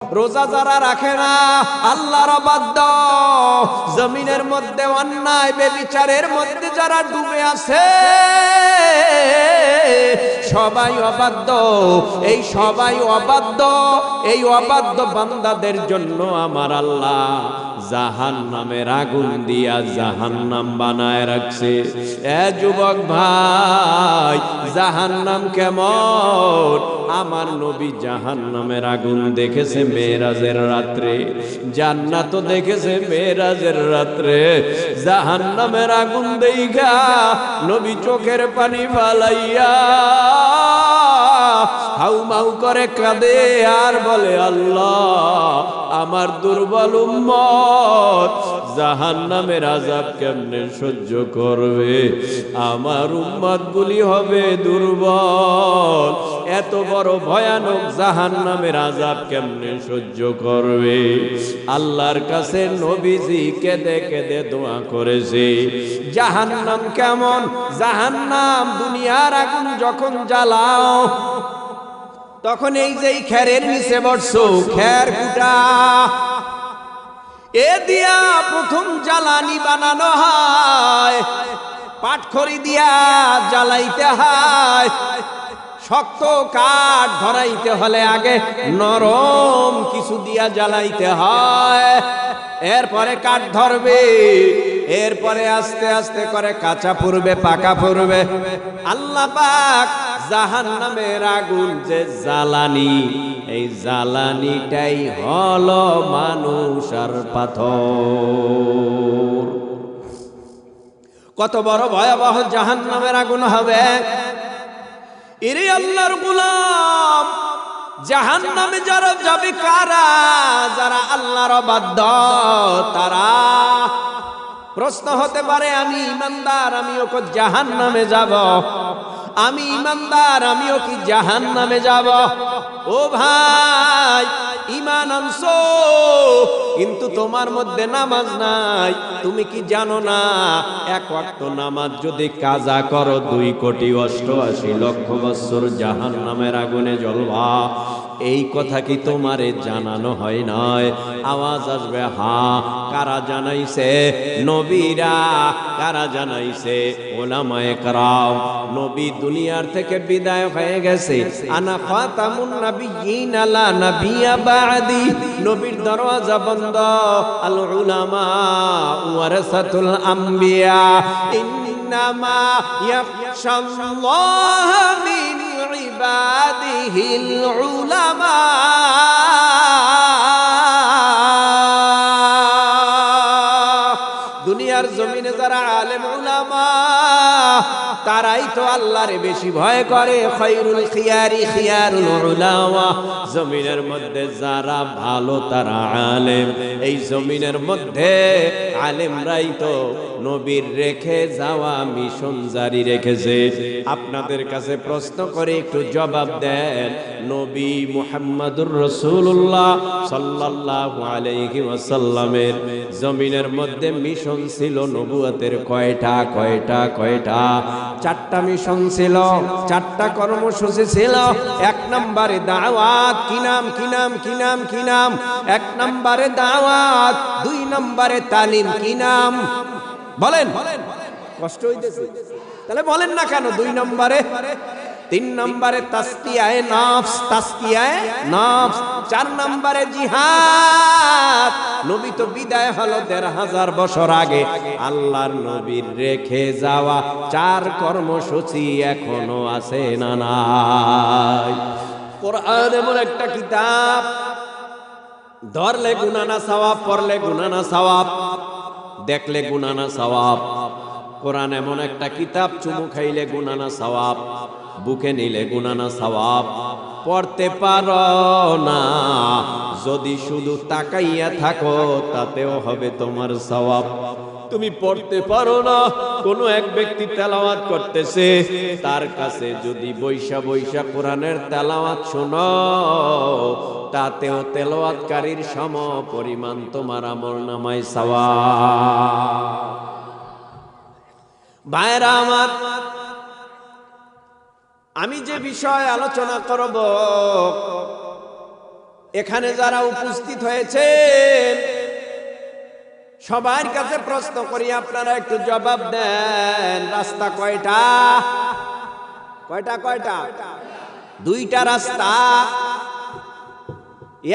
রোজা যারা রাখে না আল্লাহর অবাধ্য, জমিনের মধ্যে অন্যায় বেবিচারের মধ্যে যারা ডুবে আছে সবাই অবাধ্য। এই সবাই অবাধ্য, এই অবাধ্য বান্দাদের জন্য আমার আল্লাহ জাহান্নামের আগুন দিয়া জাহান্নাম বানায় রাখছে। এ যুবক ভাই, জাহান্নাম কেমন? আমার নবী জাহান্নামের আগুন দেখেছে মেরাজের রাত্রে, জান্নাত দেখেছে মেরাজের রাত্রে। জাহান্নামের আগুন দেইখা নবী চোখের পানি ফালাইয়া হাউমাউ করে কাঁদে আর বলে, আল্লাহ আমার দুর্বল উম্মত জাহান্নামের আযাব কেমনে সহ্য করবে? আমার উম্মত গুলি হবে দুর্বল, এত বড় ভয়ানক জাহান্নামের আযাব কেমনে সহ্য করবে? আল্লাহর কাছে নবীজি কেঁদে কেঁদে দোয়া করেছে। জাহান্নাম কেমন? জাহান্নাম দুনিয়ার আগুন যখন জ্বালাও তখন এই যে খেরের নিচে বসছো, খের কুটা এ দিয়া প্রথম জ্বালানি বানানো হয়, পাটখড়ি দিয়া জ্বালাইতে হয়। শক্ত কাঠ ধরাইতে হলে আগে নরম কিছু দিয়া জ্বালাইতে হয়, এরপরে কাঠ ধরবে, এরপরে আস্তে আস্তে করে কাঁচা পড়বে, পাকা পড়বে। আল্লাহ পাক জাহান্নামের আগুন যে জ্বালানি, এই জ্বালানিটাই হলো মানুষ আর পাথর। কত বড় ভয়াবহ জাহান্নামের আগুন হবে! এরে আল্লাহর গোলাম, জাহান্নামে যারা যাবে কারা? যারা আল্লাহর অবাধ্য তারা। প্রশ্ন হতে পারে, আমি ঈমানদার, আমিও কি জাহান্নামে যাব? আমি ঈমানদার, আমিও কি জাহান্নামে যাব? ও ভাই, ঈমান আনছো কিন্তু তোমার মধ্যে নামাজ নাই। তুমি কি জানো না, এক ওয়াক্ত নামাজ যদি কাজা করো 2,88,00,000 বছর জাহান্নামের আগুনে জ্বলবা। এই কথা কি তোমারে জানানো হয় নাই? আওয়াজ আসবে হ্যাঁ। কারা জানাইছে? নবীরা। কারা জানাইছে? উলামায়ে কেরাম। নবী দুনিয়ার থেকে বিদায় হয়ে গেছে। আনা খাতামুন নাবিয়্যিন লা নাবিয়্যা বা'দি। নবীর দরওয়াজা বন্ধ। আল উলামা ওয়ারাসাতুল আম্বিয়া। ইন্নামা ইয়াখশাল্লাহ মিন ইবাদিহিল উলামা। দুনিয়ার জমিনে যারা আলেম উলামা তারাই তো আল্লাহরে বেশি ভয় করে। খায়রুল খিয়ারি খিয়ারুল উলামা। জমিনের মধ্যে যারা ভালো তারা আলেম। এই জমিনের মধ্যে আলেমরাই তো নবীর রেখে যাওয়া মিশন জারি রেখেছে। আপনাদের কাছে প্রশ্ন করে একটু জবাব দেন, নবী মুহাম্মদুর রাসূলুল্লাহ সাল্লাল্লাহু আলাইহি ওয়াসাল্লামের জমিনের মধ্যে মিশন ছিল নবুয়তের কয়টা? কয়টা? কয়টা? 4টা মিশন ছিল, 4টা কর্মসূচি ছিল। 1 নম্বরে দাওয়াত। কি নাম? কি নাম? কি নাম? কি নাম? 1 নম্বরে দাওয়াত। 2 নম্বরে তালিম। কি নাম বলেন? কষ্ট হইতেছে তাহলে বলেন না কেন? 2 নম্বরে। 3 নম্বরে তাসকিয়ায়ে নফস। তাসকিয়ায়ে নফস। 4 নম্বরে জিহাদ। নবী তো বিদায় হলো 1,500 বছর আগে। আল্লাহর নবীর রেখে যাওয়া 4 কর্মসূচি এখনো আছে না নাই? কোরআন এমন একটা কিতাব, ধরলে গুনাহ না সওয়াব, পড়লে গুনাহ না সওয়াব, দেখলে গুনাহ না সওয়াব। কোরআন এমন একটা কিতাব, চুমু খাইলে গুনাহ না সওয়াব, বুকে নিলে গুনাহ না সওয়াব। পড়তে পারো না যদি শুধু তাকাইয়া থাকো তাতেও হবে তোমার সওয়াব। তুমি পড়তে পারো না, কোনো এক ব্যক্তি তেলাওয়াত করতেছে, তার কাছে যদি বৈশা বৈশা কোরআনের তেলাওয়াত শোনো তাতেও তেলাওয়াতকারীর সম পরিমাণ তোমার আমলনামায় সওয়াব। ভাইরা আমার, আমি যে বিষয় আলোচনা করব এখানে যারা উপস্থিত হয়েছেন সবার কাছে প্রশ্ন করি, আপনারা একটু জবাব দেন, রাস্তা কয়টা? কয়টা কয়টা? দুইটা রাস্তা।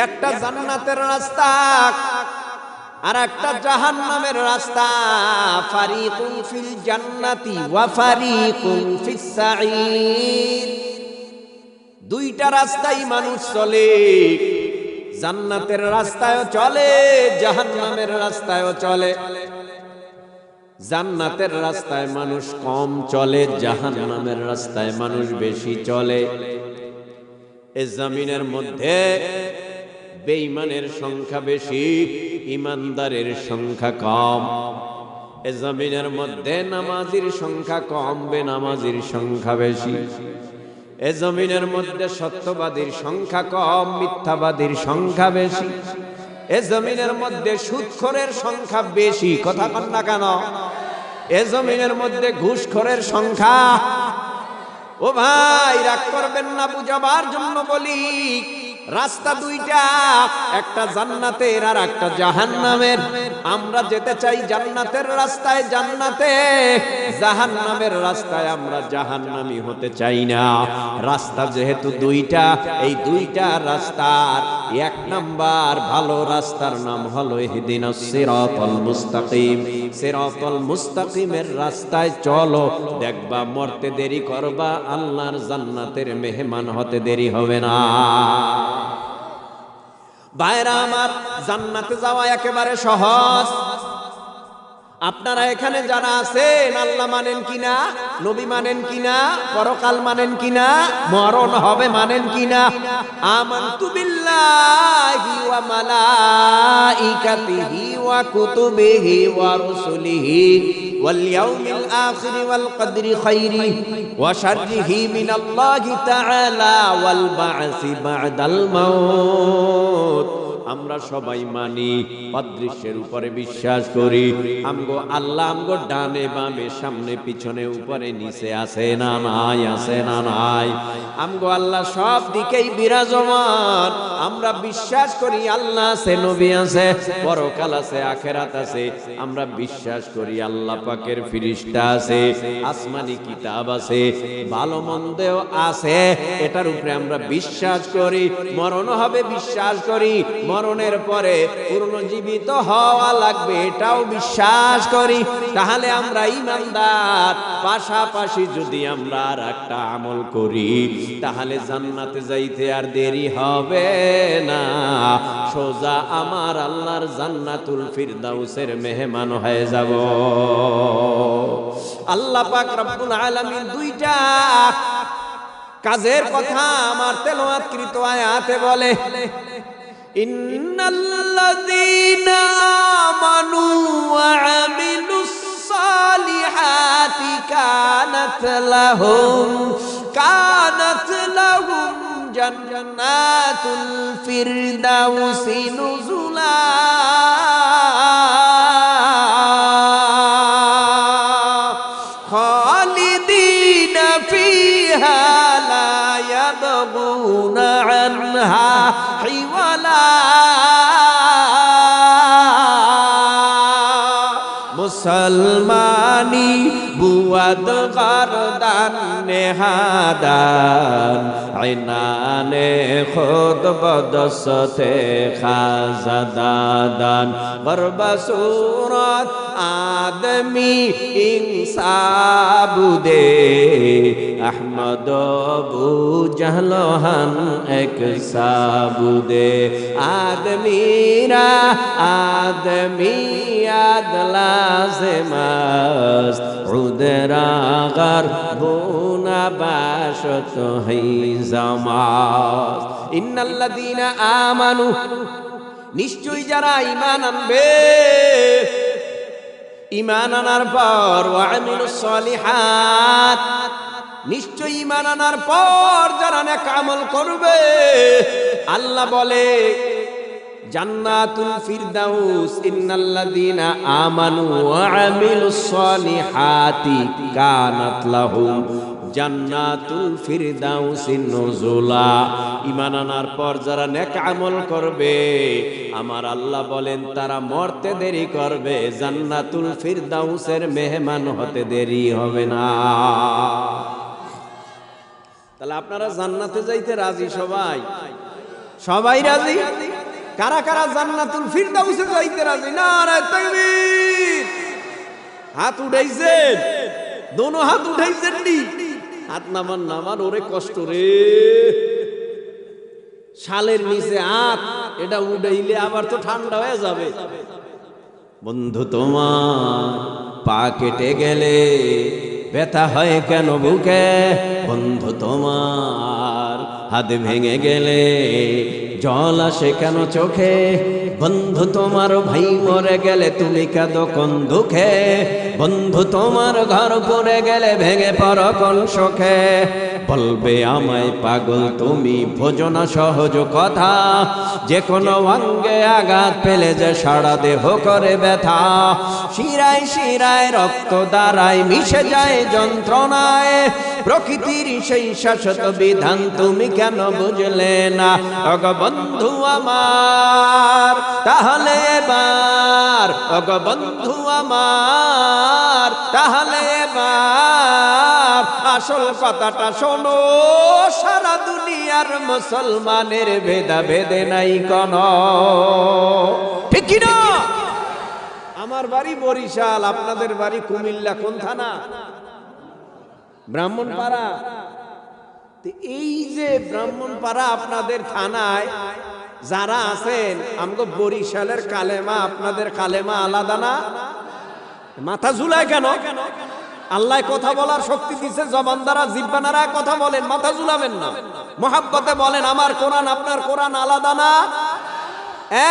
একটা জান্নাতের রাস্তা আর একটা জাহান্নামের রাস্তা। ফারিকুন ফিল জান্নাতি ওয়া ফারিকুন ফিস সাঈর। দুইটা রাস্তায় মানুষ চলে, জান্নাতের রাস্তায়ও চলে, জাহান্নামের রাস্তায়ও চলে। জান্নাতের রাস্তায় মানুষ কম চলে, জাহান্নামের রাস্তায় মানুষ বেশি চলে। এই জমিনের মধ্যে বেঈমানের সংখ্যা বেশি, ইমানদারের সংখ্যা কম। এই জমিনের মধ্যে নামাজির সংখ্যা কম, বেনামাজির সংখ্যা বেশি। এই জমিনের মধ্যে সত্যবাদীর সংখ্যা কম, মিথ্যাবাদীর সংখ্যা বেশি। এই জমিনের মধ্যে সুদখোরের সংখ্যা বেশি, কথা কন না কেন? এই জমিনের মধ্যে ঘুষখোরের সংখ্যা। ও ভাই, রাগ করবেন না, বুঝাবার জন্য বলি। রাস্তা দুইটা, একটা জান্নাতের আর একটা জাহান্নামের। আমরা যেতে চাই জান্নাতের রাস্তায় জান্নাতে, জাহান্নামের রাস্তায় আমরা জাহান্নামী হতে চাই না। রাস্তা যেহেতু দুইটা, এই দুইটা রাস্তার এক নাম্বার ভালো রাস্তার নাম হলো ইহদিনাস সিরাতাল মুস্তাকিম। সিরাতাল মুস্তাকিমের রাস্তায় চলো, দেখবা মরতে দেরি করবা, আল্লাহর জান্নাতের মেহমান হতে দেরি হবে না। ভাইরা আমার, জান্নাতে যাওয়া একেবারে সহজ। আপনারা এখানে যারা আছেন, আল্লাহ মানেন কিনা, নবী মানেন কিনা, পরকাল মানেন কিনা, মরণ হবে মানেন কিনা? আমানতু বিল্লাহি ওয়া মালাইকাতিহি ওয়া কুতুবিহি ওয়া রুসুলিহি ওয়াল ইয়াউমিল আখির ওয়াল কদরি খাইরি ওয়া শাররিহি মিনাল্লাহি তাআলা ওয়াল বা'সি বা'দাল মাউত। আমরা সবাই মানি, অদৃশ্যের উপরে বিশ্বাস করি। আমগো আল্লাহ আমগো ডানে বামে সামনে পিছনে উপরে নিচে আছে না নাই, আছে না নাই? আমগো আল্লাহ সব দিকেই বিরাজমান। আমরা বিশ্বাস করি আল্লাহ আছে, নবী আছে, পরকাল আছে, আখিরাত আছে। আমরা বিশ্বাস করি আল্লাহ পাকের ফেরেশতা আছে, আসমানি কিতাব আছে, ভালো মন্দও আছে। এটার উপরে আমরা বিশ্বাস করি। মরণ হবে বিশ্বাস করি, মরণের পরে পুনর্জীবিত হওয়া লাগবে, এটাও বিশ্বাস করি। তাহলে আমরা ঈমানদার। পাশাপাশি যদি আমরা আর একটা আমল করি, তাহলে জান্নাতে যাইতে আর দেরি হবে না। সোজা আমার আল্লাহর জান্নাতুল ফিরদাউসের মেহমান হয়ে যাব। আল্লাহ পাক রব্বুল আলামিন দুইটা কাজের কথা আমার তেলাওয়াতকৃত আয়াতে বলে, ইন্নাল্লাযীনা আমানু ওয়া আমিলুস সালিহাতি কানাত লাহুম জান্নাতুল ফিরদাউসি নুজুলা। খালিদিনা ফিহা লা ইয়াবগুনা আনহা হিওয়ালা। মুসলমানি বুয়াদ গারদান নেহাদান আইনানে খুদ বদসতে খাজাদাদান বরবাসুরাত আদমি ইনসাবুদে আহমদ বু জাহলহান এক সাবুদে। আদমিরা আদমিয়াত লাজমাস উদরাগার বুনা বাশত হিজামাস। ইন্নাল্লাযীনা আমানু, নিশ্চয়ই যারা ঈমান আনবে, ঈমান আনার পর ওয়া আমিলুস সালিহাত, নিশ্চয়ই ঈমান আনার পর যারা নেক আমল করবে, আল্লাহ বলে জান্নাতুল ফিরদাউস। ইন্নাল্লাযীনা আমানু ওয়া আমিলুস সালিহাতি কানাত লাহুম জান্নাতুল ফিরদাউসি নুজুলা। ঈমান আনার পর যারা নেক আমল করবে আমার আল্লাহ বলেন তারা মরতে দেরি করবে, জান্নাতুল ফিরদাউসের মেহমান হতে দেরি হবে না। তাহলে আপনারা জান্নাতে যাইতে রাজি? সবাই সবাই রাজি? কারা কারা জান্নাতুল ফিরদাউসে যাইতে রাজি? নারে তাকবীর! হাত উঠাইছেন, দোনো হাত উঠাইছেন নি? হাত নামান নামান, ওরে কষ্ট রে। শালের নিচে হাত এটা উঠাইলে আবার তো ঠান্ডা হয়ে যাবে। বন্ধু তোমার পা কেটে গেলে ব্যথা হয় কেন বুকে? বন্ধু তোমার হাত ভেঙে গেলে জল আসে কেন চোখে? বন্ধু তোমার ভাই মরে গেলে তুমি কাঁদো কোন দুঃখে? বন্ধু তোমার ঘর পড়ে গেলে ভেঙে পড়ো কোন শোকে? বলবে আমায় পাগল তুমি, বোঝো না সহজ কথা, যে কোনো অঙ্গে আঘাত পেলে যে সারা দেহ করে ব্যথা। শিরায় শিরায় রক্ত দ্বারায় মিশে যায় যন্ত্রণায়, প্রকৃতির সেই শাশ্বত বিধান তুমি কেন বুঝলে না? ওগো বন্ধু আমার তাহলে এবার, ওগো বন্ধু আমার তাহলে এবার আসল কথাটা শোনো, সারা দুনিয়ার মুসলমানের ভেদা ভেদে নাই কোন, ঠিক কি না? আমার বাড়ি বরিশাল, আপনাদের বাড়ি কুমিল্লা, কোন থানা? ব্রাহ্মণপাড়া। এই যে ব্রাহ্মণপাড়া আপনাদের থানায় যারা আছেন, আমগো বরিশালের কালেমা আপনাদের কালেমা আলাদা না? মাথা ঝুলায় কেন? আল্লাহ কথা বলার শক্তি দিছে, জবান দ্বারা জিহ্বানারা কথা বলেন, মাথা ঝুলাবেন না। মহব্বতে বলেন আমার কোরআন আপনার কোরআন আলাদা না,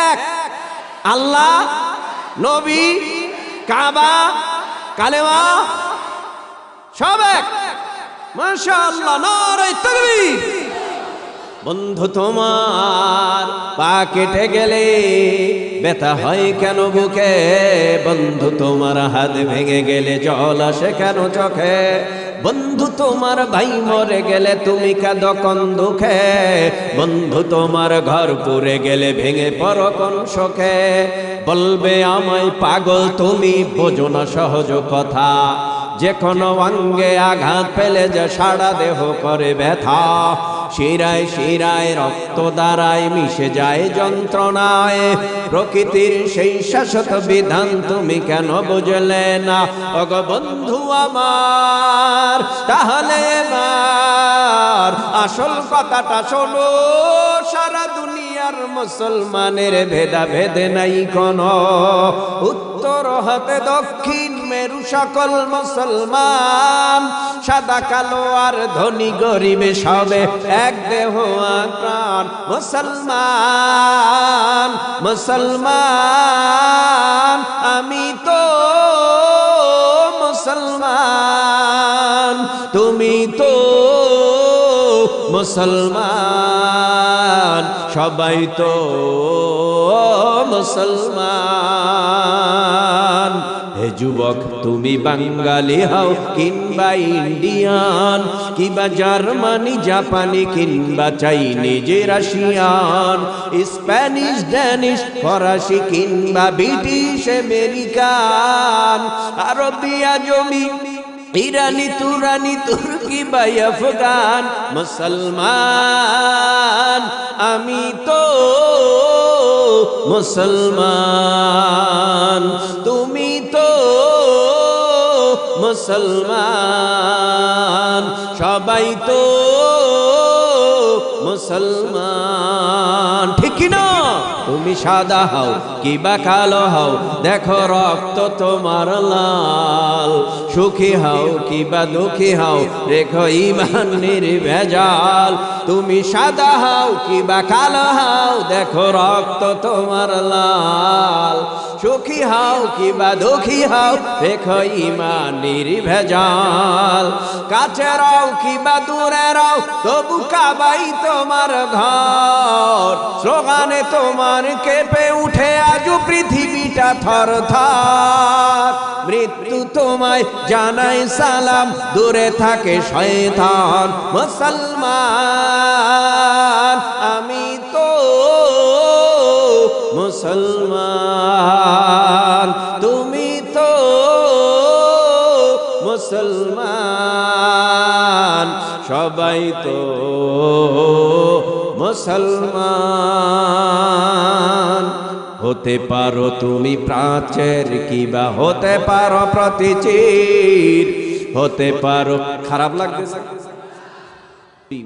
এক। আল্লাহ, নবী, কাবা, কালেমা সব এক। মাশাআল্লাহ, নারে তাকবীর। বন্ধু তোমার পা কেটে গেলে ব্যথা হয় কেন বুকে? বন্ধু তোমার হাত ভেঙে গেলে জল আসে কেন চোখে? বন্ধু তোমার ভাই মরে গেলে তুমি কাঁদো কোন দুঃখে? বন্ধু তোমার ঘর পুড়ে গেলে ভেঙে পড়ো কোন শোকে? বলবে আমায় পাগল তুমি, বোঝো না সহজ কথা, যে কোনো অঙ্গে আঘাত পেলে যে সারা দেহ করে ব্যথা। শিরায় শিরায় রক্ত দ্বারায় মিশে যায় যন্ত্রণায়, প্রকৃতির সেই শাশ্বত বিধান তুমি কেন বুঝলে না? ওগো বন্ধু আমার তাহলে এবার আসল কথাটা শোনো, সারা দুনিয়ার মুসলমানের ভেদা ভেদে নাই কোন, উত্তর হতে দক্ষিণ মেরু সকল মুসলমান, সাদা কালো আর ধনী গরিবে সবে এক দেহ প্রাণ। মুসলমান মুসলমান আমি তো মুসলমান, তুমি তো মুসলমান, সবাই তো মুসলমান। হে যুবক তুমি বাঙালি হও কিংবা ইন্ডিয়ান, কিংবা জার্মানি জাপানি কিংবা চাইনিজ রাশিয়ান, স্প্যানিশ ড্যানিশ ফরাসি কিংবা ব্রিটিশ আমেরিকান, আরবিয়া জমি ইরানি তুরানি তুর্কি বা আফগান, মুসলমান আমি তো মুসলমান, তুমি তো মুসলমান, সবাই তো মুসলমান, ঠিক না? তুমি সাদা হও কিবা কালো হও, দেখো রক্ত তোমার লাল, সুখী হও কিবা দুঃখী হও, রেখো ঈমান নির্ভেজাল। তুমি সাদা হও কিবা কালো হও, দেখো রক্ত তোমার লাল, সুখী হও কিবা দুঃখী হও, রেখো ঈমান নির্ভেজাল। কাছে রাও কিবা দূরে রাও, তবু কাবাই তোমার ঘর, স্লোগানে তোমার কেঁপে উঠে আজ পৃথিবীটা থর থর। মৃত্যু তোমায় জানাই সালাম, দূরে থাকে শয়তান। মুসলমান আমি তো মুসলমান, তুমি তো মুসলমান, সবাই তো মুসলমান। হতে পারো তুমি প্রাচীর, কিবা হতে পারো প্রতিচির, হতে পারো। খারাপ লাগতেছে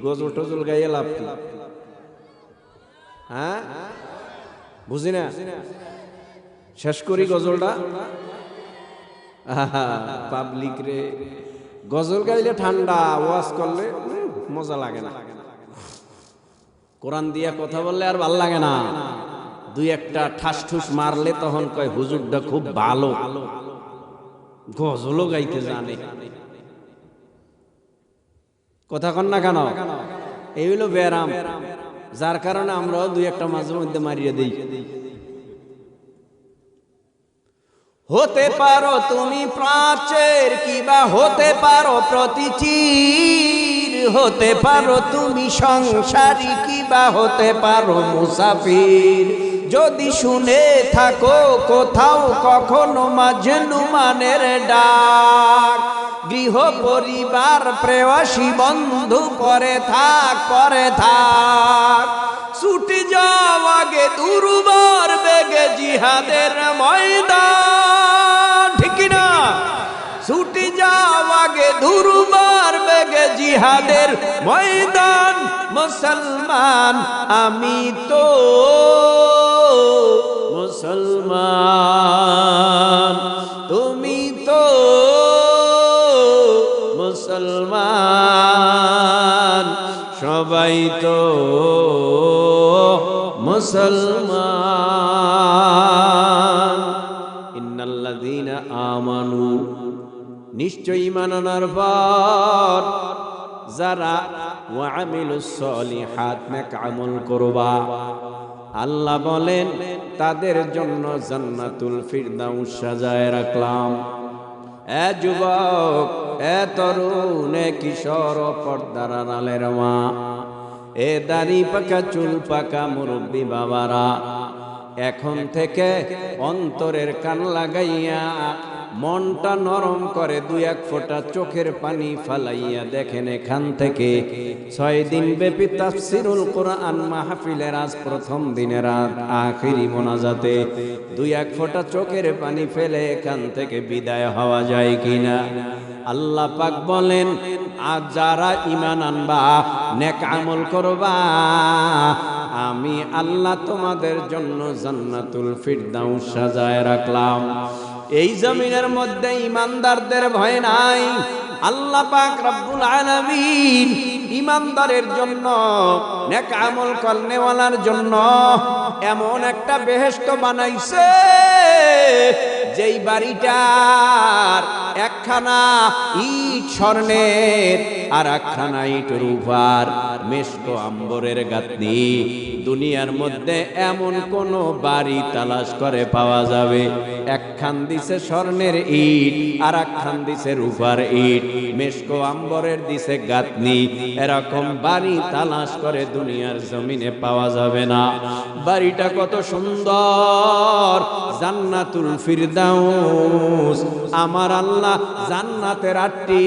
গজল টজল গাইয়ে লাভ কি? হ্যাঁ বুঝি না, শেষ করি গজলটা। পাবলিক রে গজল গাইলে ঠান্ডা, ওয়াজ করলে মজা লাগে না। কোরআন দিয়া কথা বললে আর ভাল লাগে না। দুই একটা ঠাস ঠুস মারলে তখন কয় হুজুরটা খুব ভালো, গজলও গাইতে জানে। কথা কন না কেন? এই হইল ব্যারাম, যার কারণে আমরাও দুই একটা মাঝে মধ্যে মারিয়ে দিই। হতে পারো তুমি প্রাচীর, কিবা হতে পারো প্রতিচির, হতে পারো তুমি সংসারী, কিবা হতে পারো মুসাফির। যদি শুনে থাকো কোথাও কখনো মাজলুমানের ডাক, গৃহ পরিবার প্রেয়সী বন্ধু পরে থাক, পরে থাক। ছুটি যাও আগে দুর্বার বেগে জিহাদের ময়দান, ঠিক না? ছুটি যাও আগে দুর্বার বেগে জিহাদের ময়দান। মুসলমান আমি তো মুসলমান, তুমি তো মুসলমান, সবাই তো মুসলমান। ইন্নাল্লাযীনা আমানু, নিশ্চয়ই ঈমান আনার পর যারা ওয়া আমিলুস সলিহাত, নেক আমল করবা, আল্লাহ বলেন তাদের জন্য জান্নাতুল ফিরদাউস সাজায় রাখলাম। এ যুবক, এ তরুণ, এ কিশোর, পর্দার আড়ালের মা, এ দাড়ি পাকা চুল পাকা মুরব্বী বাবারা, এখন থেকে অন্তরের কান লাগাইয়া মনটা নরম করে দুই এক ফোঁটা চোখের পানি ফালাইয়া দেখেন, এখান থেকে 6 দিন ব্যাপী তাফসিরুল কোরআন মাহফিলের আজ প্রথম দিনের আখিরি মোনাজাতে দুই এক ফোঁটা চোখের পানি ফেলে এখান থেকে বিদায় হওয়া যায় কিনা? আল্লাহ পাক বলেন, আজ যারা ঈমান আনবা, নেক আমল করবা, আমি আল্লাহ তোমাদের জন্য জান্নাতুল ফিরদাউস সাজায় রাখলাম। এই জমিনের মধ্যে ঈমানদারদের ভয় নাই। আল্লাহ পাক রব্বুল আলামিন ঈমানদারের জন্য, নেক আমল করনেওয়ালার জন্য এমন একটা বেহেশত বানাইছে, যেই বাড়িটার একখানা ইট স্বর্ণের আর একখানা ইট রূপার, মেশকো আম্বরের গাঁথনি। দুনিয়ার মধ্যে এমন কোন বাড়ি তালাশ করে পাওয়া যাবে, একখান দিছে স্বর্ণের ইট আর একখান দিছে রূপার ইট, মেশকো আম্বরের দিছে গাঁথনি, এরকম বাড়ি তালাশ করে দুনিয়ার জমিনে পাওয়া যাবে না। বাড়িটা কত সুন্দর, জান্নাতুল ফিরদাউস। আমার আল্লাহ জান্নাতের 8টি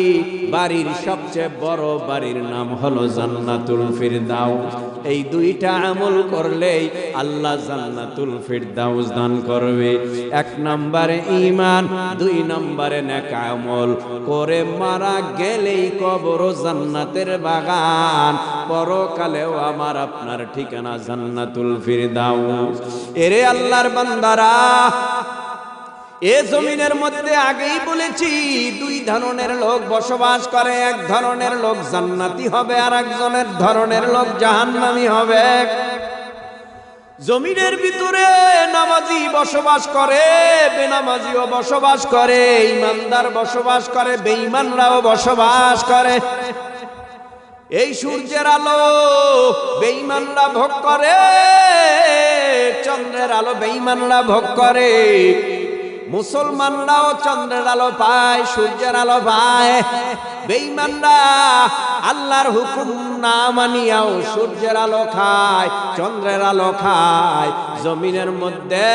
বাড়ির সবচেয়ে বড় বাড়ির নাম হলো জান্নাতুল ফিরদাউস। এই দুইটা আমল করলেই আল্লাহ জান্নাতুল ফিরদাউস দান করবে। 1 নম্বরে ঈমান, 2 নম্বরে নেক আমল করে মারা গেলেই কবর জান্নাতের বাগান, পরকালেও আমার আপনার ঠিকানা জান্নাতুল ফিরদাউস। এরে আল্লাহর বান্দারা, এ জমিনের মধ্যে আগেই বলেছি 2 ধরনের লোক বসবাস করে। এক ধরনের লোক জান্নাতি হবে, আর একজনের ধরনের লোক জাহান্নামী হবে। জমিনের ভিতরে নামাজি বসবাস করে, বেনামাজিও বসবাস করে, ঈমানদার বসবাস করে, বেঈমানরাও বসবাস করে। এই সূর্যের আলো বেঈমানরা ভোগ করে, চন্দ্রের আলো বেঈমানরা ভোগ করে, মুসলমানরাও চন্দ্রের আলো পায়, সূর্যের আলো পায়। বেঈমানরা আল্লাহর হুকুম না মানিয়াও সূর্যের আলো খায়, চন্দ্রের আলো খায়। জমিনের মধ্যে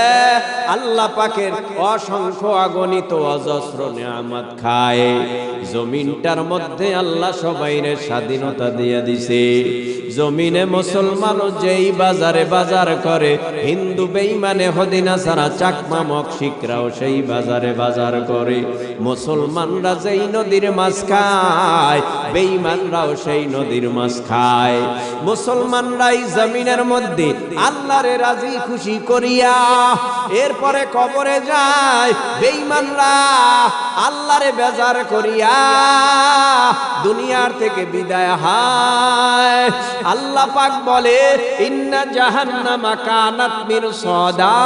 আল্লাহ পাকের অসংখ্য অগণিত অজস্র নিয়ামত খায়। জমিনটার মধ্যে আল্লাহ সবাইরে স্বাধীনতা দিয়ে দিছে। জমিনে মুসলমান যেই বাজারে বাজার করে, হিন্দু বেঈমানে হদিনা ছাড়া চাকমা মক্সিকরাও সেই বাজারে বাজার করে। মুসলমানরা যেই নদীর মাছ খায়, বেঈমানরাও সেই নদীর মাছ খায়। মুসলমানরাই জমিনের মধ্যে আল্লাহরে রাজি খুশি করিয়া এরপরে কবরে যায়। বেঈমানরা আল্লাহরে বেজার করিয়া দুনিয়ার থেকে বিদায় হয়। আল্লাহ পাক বলে, ইন্না জাহান্নামা কানাত মিরসাদা।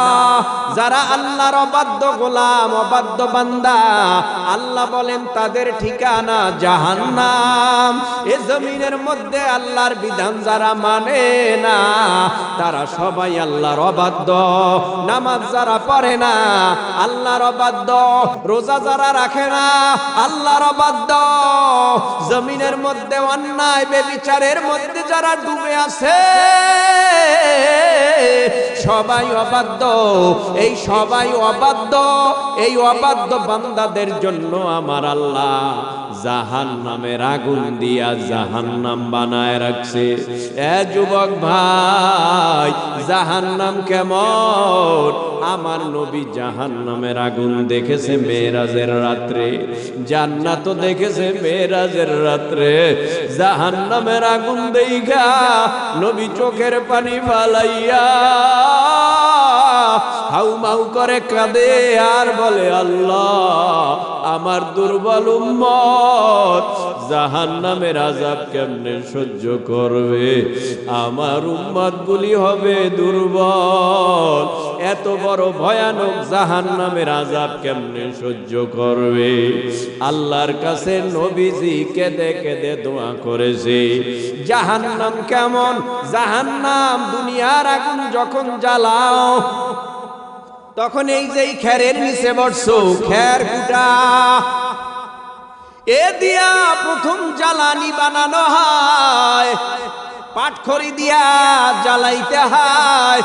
যারা আল্লাহর অবাধ্য গোলাম, অবাধ্য বান্দা, আল্লাহ বলেন তাদের ঠিকানা জাহান্নাম। এ জমিনের মধ্যে আল্লাহর বিধান যারা মানে না, তারা সবাই আল্লাহর অবাধ্য। নামাজ যারা পড়ে না, আল্লাহর অবাধ্য। রোজা যারা রাখে না, আল্লাহর অবাধ্য। জমিনের মধ্যে অন্যায় বেবিচারের মধ্যে যারা ডুবে আছে, সবাই অবাধ্য। এই সবাই অবাধ্য, এই অবাধ্য বান্দাদের জন্য আমার আল্লাহ জাহান্নামের আগুন দিয়া জাহান্নাম বানায় রাখছে। এ যুবক ভাই, জাহান্নাম কেমন? আমার নবী জাহান্নামের আগুন দেখেছে মেরাজের রাত্রে, জান্নাত দেখেছে মেরাজের রাত্রে। জাহান্নামের আগুন দেইখা নবী চোখের পানি ফালাইয়া হাউমাউ করে কাঁদে আর বলে, আল্লাহ আমার দুর্বল উম্মত জাহান্নামের আযাব কেমনে সহ্য করবে? আমার উম্মত গুলি হবে দুর্বল, এত বড় ভয়ানক জাহান্নামের আযাব কেমনে সহ্য করবে? আল্লাহর কাছে নবীজি কেঁদে কেঁদে দোয়া করেছে। জাহান্নাম কেমন? জাহান্নাম দুনিয়ার আগুন যখন জ্বালাও, তখন এই যে খেরের নিচে বসছো, খের কুটা, এ দিয়া প্রথম জ্বালানি বানানো হয়। পাটখড়ি দিয়া জ্বালাইতে হয়।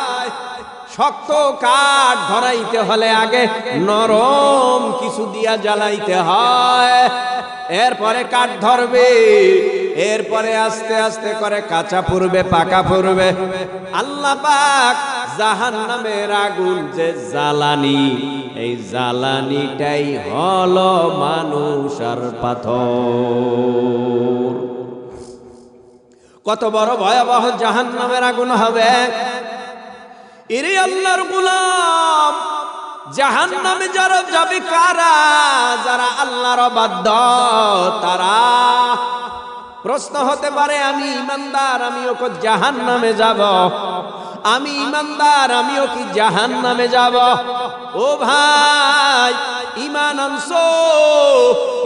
শক্ত কাঠ ধরাইতে হলে আগে নরম কিছু দিয়া জ্বালাইতে হয়। এরপরে কাঠ ধরবে, এরপরে আস্তে আস্তে করে কাঁচা পড়বে, পাকা পড়বে। আল্লাহ পাক জাহান্নামের আগুন যে জ্বালানি, এই জ্বালানিটাই হলো মানুষ আর পাথর। কত বড় ভয়াবহ জাহান্নামের আগুন হবে! এরে আল্লাহর গোলাম, জাহান্নামে যারা যাবে কারা? যারা আল্লাহর অবাধ্য তারা। প্রশ্ন হতে পারে, আমি ইমানদার, আমিও কি জাহান্নামে যাব? আমি ইমানদার, আমিও কি জাহান্নামে যাব? ও ভাই, ঈমান আনছো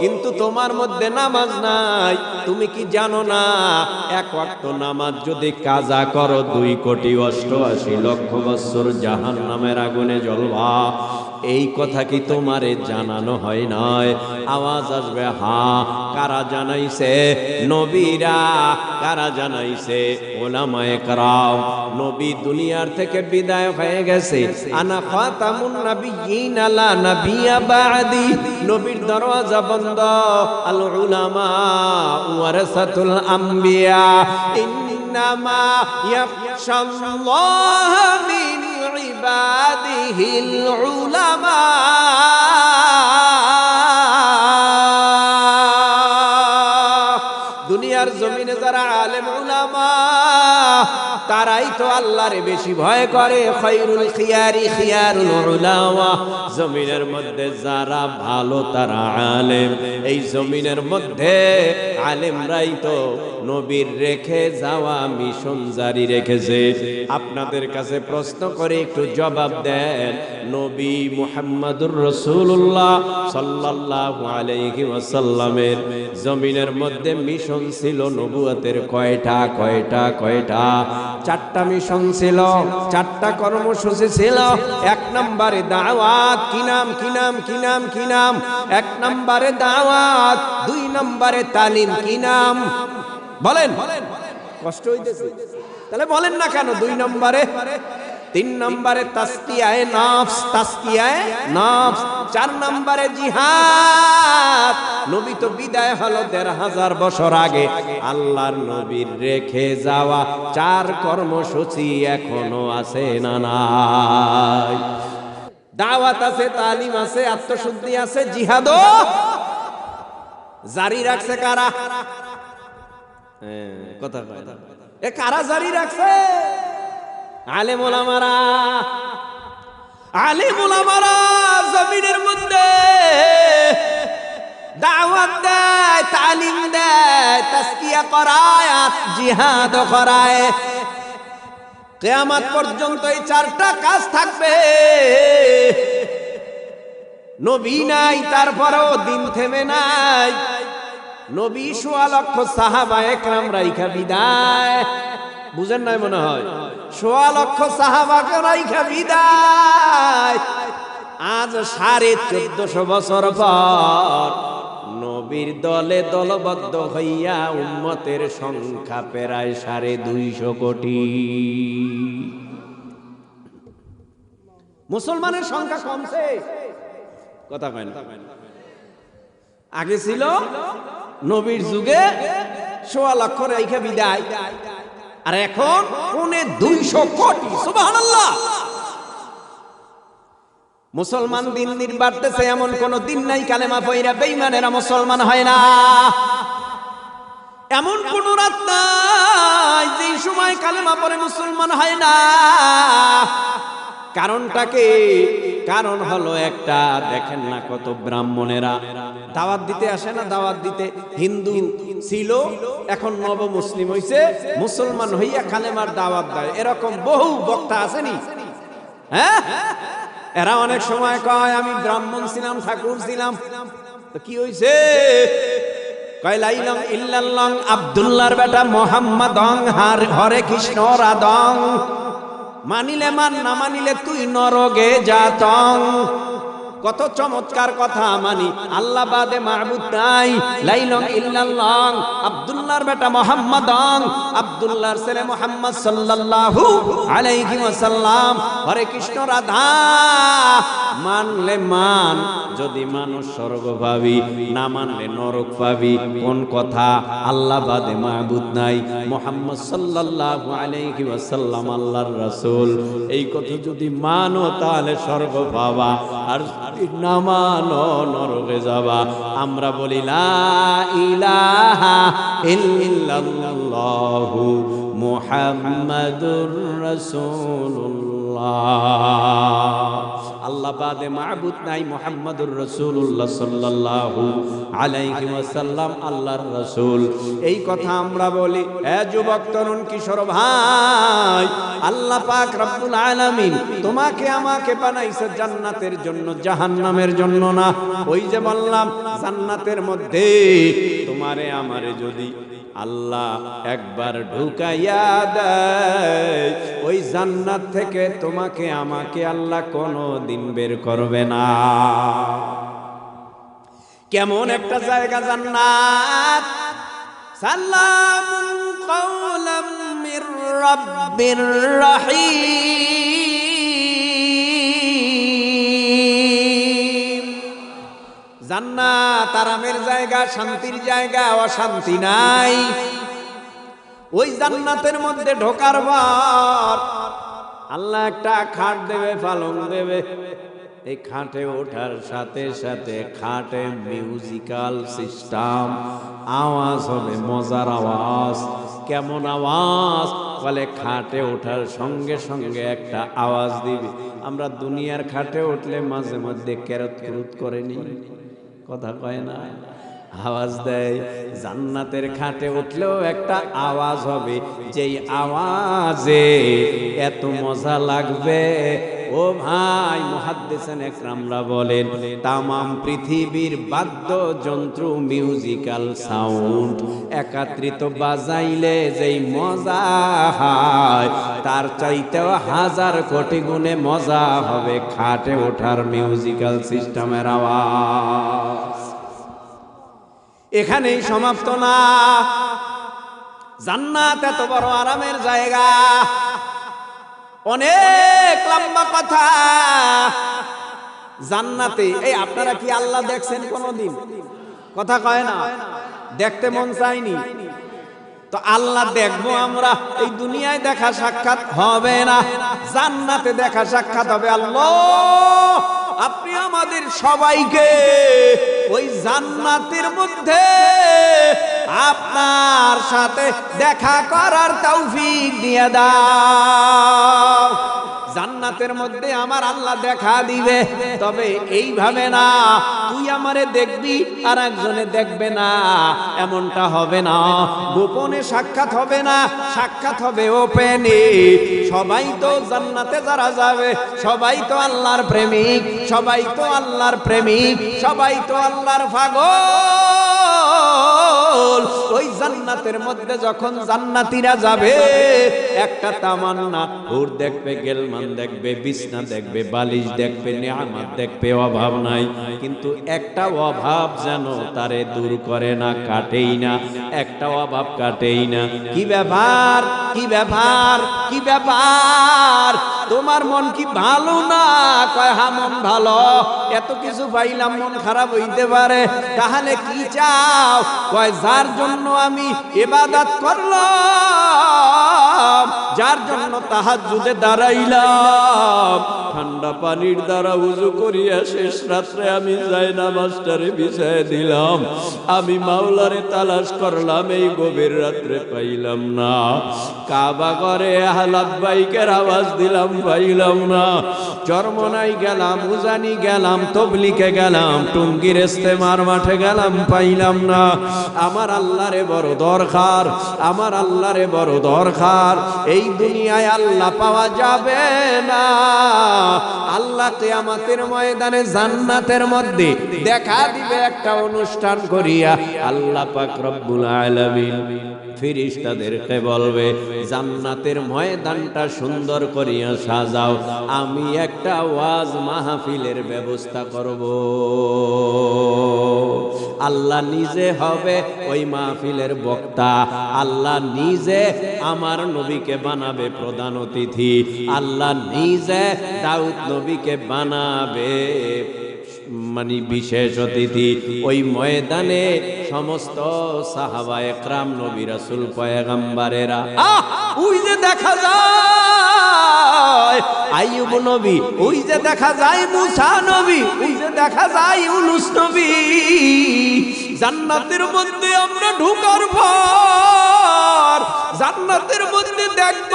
কিন্তু তোমার মধ্যে নামাজ নাই। তুমি কি জানো না, এক ওয়াক্ত নামাজ যদি কাজা করো 2,88,00,000 বছর জাহান্নামের আগুনে জ্বলবা। এই কথা কি তোমারে জানানো হয় নয়? আওয়াজ আসবে, হ্যাঁ। কারা জানাইছে? নবীরা। কারা জানাইছে? ওলামায়ে কেরাম। নবী দুনিয়ার থেকে বিদায় হয়ে গেছে। আনা খাতামুন নাবিয়্যিন লা নাবিয়্যা বা'দি। নবীর দরওয়াজা বন্ধ। আল উলামা ওয়ারাসাতুল আম্বিয়া। ইন্নামা ইয়াখশাল্লাহ মিন ইবাদিহিল উলামা। দুনিয়ার জমিনে যারা আলেম উলামা, তারাই তো আল্লাহরে বেশি ভয় করে। খায়রুল খিয়ারি খিয়ারুল উলামা। জমিনের মধ্যে যারা ভালো তারা আলেম। এই জমিনের মধ্যে আলেমরাই তো নবীর রেখে যাওয়া মিশন জারি রেখেছে। আপনাদের কাছে প্রশ্ন করে একটু জবাব দেন, নবী মুহাম্মদুর রাসূলুল্লাহ সাল্লাল্লাহু আলাইহি ওয়াসাল্লামের জমিনের মধ্যে মিশন ছিল নবুয়তের কয়টা? চারটা মিশন ছিল, চারটা কর্মসূচি ছিল। এক নম্বরে দাওয়াত, কি নাম কি নাম কি নাম কি নাম? এক নম্বরে দাওয়াত, দুই নম্বরে তালিম, কি নাম বলেন? কষ্ট হইতেছে তাহলে বলেন না কেন? দুই নম্বরে, তিন নম্বরে তাসকিয়ায়ে নফস, তাসকিয়ায়ে নফস, চার নম্বরে জিহাদ। নবী তো বিদায় হলো ১৫০০ বছর আগে। আল্লাহর নবীর রেখে যাওয়া চার কর্মসূচি এখনো আছে না নাই? দাওয়াত আছে, তালিম আছে, আত্মশুদ্ধি আছে, জিহাদও জারি রাখছে কারা? কথা কয় না, এ কারা জারি রাখছে? আলেম ওলামারা। আলেম ওলামারা জমিনের মধ্যে দাওয়াত দেয়, তালিম দেয়, তাসকিয়া করায়, জিহাদ করায়। কিয়ামত পর্যন্ত এই চারটা কাজ থাকবে। নবী নাই, তারপরেও দিন থেমে নাই। নবী ১৬ লক্ষ সাহাবা একরাম রাইখা বিদায়। বুঝেন নাই মনে হয়? ১৬ লক্ষ সাহাবাকে রাইখা বিদায়। আজ ১৪৫০ বছর পর নবীর দলে দলবদ্ধ হইয়া উম্মতের সংখ্যা প্রায় ২৫০ কোটি। মুসলমানের সংখ্যা কমছে, কথা কয় না? আগে ছিল নবীর যুগে ১৬ লক্ষ রাইখা বিদায়, আর এখন ২৫০ কোটি। সুবহানাল্লাহ। মুসলমান দিন দিন বাড়তেছে, এমন কোন দিন নাই কালেমা পয়রা বেঈমানেরা মুসলমান হয় না। এমন কোন রাত নাই যে সময় কালেমা পড়ে মুসলমান হয় না। কারণটাকে, কারণ হলো একটা, দেখেন না কত ব্রাহ্মণেরা দাওয়াত দিতে আসে না? দাওয়াত দিতে হিন্দু ছিল, এখন নব মুসলিম হইছে, মুসলমান হইয়া কালেমার দাওয়াত দেয়। এরকম বহু বক্তা আসেনি? হ্যাঁ, এরা অনেক সময় কয় আমি ব্রাহ্মণ ছিলাম, ঠাকুর ছিলাম, তো কি হইছে? কয় লাইলং ইল্লাল্লাহ আব্দুল্লাহর বেটা মোহাম্মদ হরে কৃষ্ণ রাধং, মানিলে মান, না মানিলে তুই নরকে যাতং। কত চমৎকার কথা! মানি আল্লাহ বাদে মাবুদ নাই, লাইলং ইল্লাল্লাহ আব্দুল্লাহর বেটা মুহাম্মদ, আব্দুল্লাহর ছেলে মুহাম্মদ সাল্লাল্লাহু আলাইহি ওয়াসাল্লাম, হরে কৃষ্ণ রাধা। মানলে মান, যদি মানুষ স্বর্গ পাবি, না মানলে নরক পাবি। কোন কথা? আল্লাহ বাদে মাবুদ নাই, মুহাম্মদ সাল্লাল্লাহু আলাইহি ওয়াসাল্লাম আল্লাহর রাসূল। এই কথা যদি মানো তাহলে স্বর্গ পাবা, আর না মানো নরকে যাবা। আমরা বলি লা ইলাহা ইল্লাল্লাহু মুহাম্মাদুর রাসূলুল্লাহ। আল্লাহ বাদে মাবুদ নাই, মুহাম্মাদুর রাসূলুল্লাহ সাল্লাল্লাহু আলাইহি ওয়াসাল্লাম আল্লাহর রাসূল। এই কথা আমরা বলি। এ যুবক তরুণ কিশোর ভাই, আল্লাহ পাক রব্বুল আলামিন তোমাকে আমাকে বানাইছে জান্নাতের জন্য, জাহান্নামের জন্য না। ওই যে বললাম, জান্নাতের মধ্যে তোমারে আমারে যদি আল্লাহ একবার ঢুকাইয়া দেয়, ওই জান্নাত থেকে তোমাকে আমাকে আল্লাহ কোনো দিন বের করবে না। কেমন একটা জায়গা জান্নাত! সালামুন কাওলাম মির রাব্বির রহিম। জান্নাত আরামের জায়গা, শান্তির জায়গা, অশান্তি নাই। ওই জান্নাতের মধ্যে ঢোকার পর আল্লাহ একটা খাট দেবে, পালং দেবে। এই খাটে ওঠার সাথে সাথে খাটে মিউজিক্যাল সিস্টেম, আওয়াজ হবে, মজার আওয়াজ। কেমন আওয়াজ? বলে খাটে ওঠার সঙ্গে সঙ্গে একটা আওয়াজ দিবে। আমরা দুনিয়ার খাটে উঠলে মাঝে মধ্যে কেরত কুরুত করেনি, কথা কয় না, আওয়াজ দেয়। জান্নাতের খাটে উঠলেও একটা আওয়াজ হবে, যেই আওয়াজে এত মজা লাগবে ও ভাই, মুহাদ্দিসিন একরামরা বলেন তামাম পৃথিবীর বাদ্যযন্ত্র মিউজিক্যাল সাউন্ড একত্রিত বাজাইলে যেই মজা হয় তার চাইতেও হাজার কোটি গুণে মজা হবে খাটে ওঠার মিউজিক্যাল সিস্টেমের আওয়াজ। এখানেই সমাপ্ত না, জান্নাত এত বড় আরামের জায়গা, অনেক লম্বা কথা। জান্নাতে এই আপনারা কি আল্লাহ দেখছেন কোনদিন? কথা কয় না, দেখতে মন চায়নি তো আল্লাহ দেখবো আমরা? এই দুনিয়ায় দেখা সাক্ষাৎ হবে না, জান্নাতে দেখা সাক্ষাৎ হবে। আল্লাহ আপনি আমাদের সবাইকে ওই জান্নাতের মধ্যে আপনার সাথে দেখা করার তৌফিক দিয়ে দাও। জান্নাতের মধ্যে আমার আল্লাহ দেখা দিবে, তবে এইভাবে না তুই আমারে দেখবি আর একজনে দেখবে না, এমনটা হবে না। গোপনে সাক্ষাৎ হবে না, সাক্ষাৎ হবে ওপেনে। সবাই তো জান্নাতে যারা যাবে সবাই তো আল্লাহর প্রেমিক, সবাই তো আল্লাহর প্রেমিক, সবাই তো আল্লাহর পাগল। ওই জান্নাতের মধ্যে যখন জান্নাতীরা যাবে একটা তামান্না, হুর দেখবে, গেলমান দেখবে, বিছনা দেখবে, বালিশ দেখবে, নিয়ামত দেখবে, অভাব নাই, কিন্তু একটা অভাব যেন তারে দূর করে না, কাটেই না, একটা অভাব কাটেই না। কি ব্যাপার, কি ব্যাপার, কি ব্যাপার? তোমার মন কি ভালো না? কয় হ্যাঁ মন ভালো, এত কিছু পাইলাম মন খারাপ হইতে পারে, তাহলে কি চাও? কয় যার জন্য আমি ইবাদত করলাম, যার জন্য তাহাজ্জুদে দাঁড়াইলাম, ঠান্ডা পানির দ্বারা উযু করিয়া শেষ রাত্রে আমি জায়নামাজটারে বিছায় দিলাম, আমি মাওলারে তালাশ করলাম, এই গভীর রাত্রে পাইলাম না, কাবা ঘরে লাব্বাইকের আওয়াজ দিলাম পাইলাম না, চরমনাই গেলাম, উজানি গেলাম, তবলিকে গেলাম, টুঙ্গির ইস্তেমার মাঠে গেলাম, পাইলাম না। আমার আল্লাহরে বড় দরকার, আমার আল্লাহরে বড় দরকার। এই দুনিয়ায় আল্লাহ পাওয়া যাবে না, আল্লাহ কিয়ামতের ময়দানে জান্নাতের মধ্যে দেখা দিবে একটা অনুষ্ঠান করিয়া। আল্লাহ পাক রব্বুল আলামিন ফেরেশতাদেরকে বলবে জান্নাতের ময়দানটা সুন্দর করিয়া সাজাও, আমি একটা ওয়াজ মাহফিলের ব্যবস্থা করব। আল্লাহ নিজে হবে ওই মাহফিলের বক্তা, আল্লাহ নিজে আমার নবীকে বানাবে প্রধান অতিথি, আল্লাহ নিজে দাউদ নবীকে বানাবে মানে বিশেষ অতিথি। ওই ময়দানে সমস্ত সাহাবা একরাম, নবী রাসূল পয়গম্বরেরা, ওই যে দেখা যায় আইয়ুব নবী, ওই যে দেখা যায় মুসা নবী, ওই যে দেখা যায় ইউনূস নবী। জান্নাতের মধ্যে আমরা ঢোকার পর জান্নাতের মধ্যে দেখব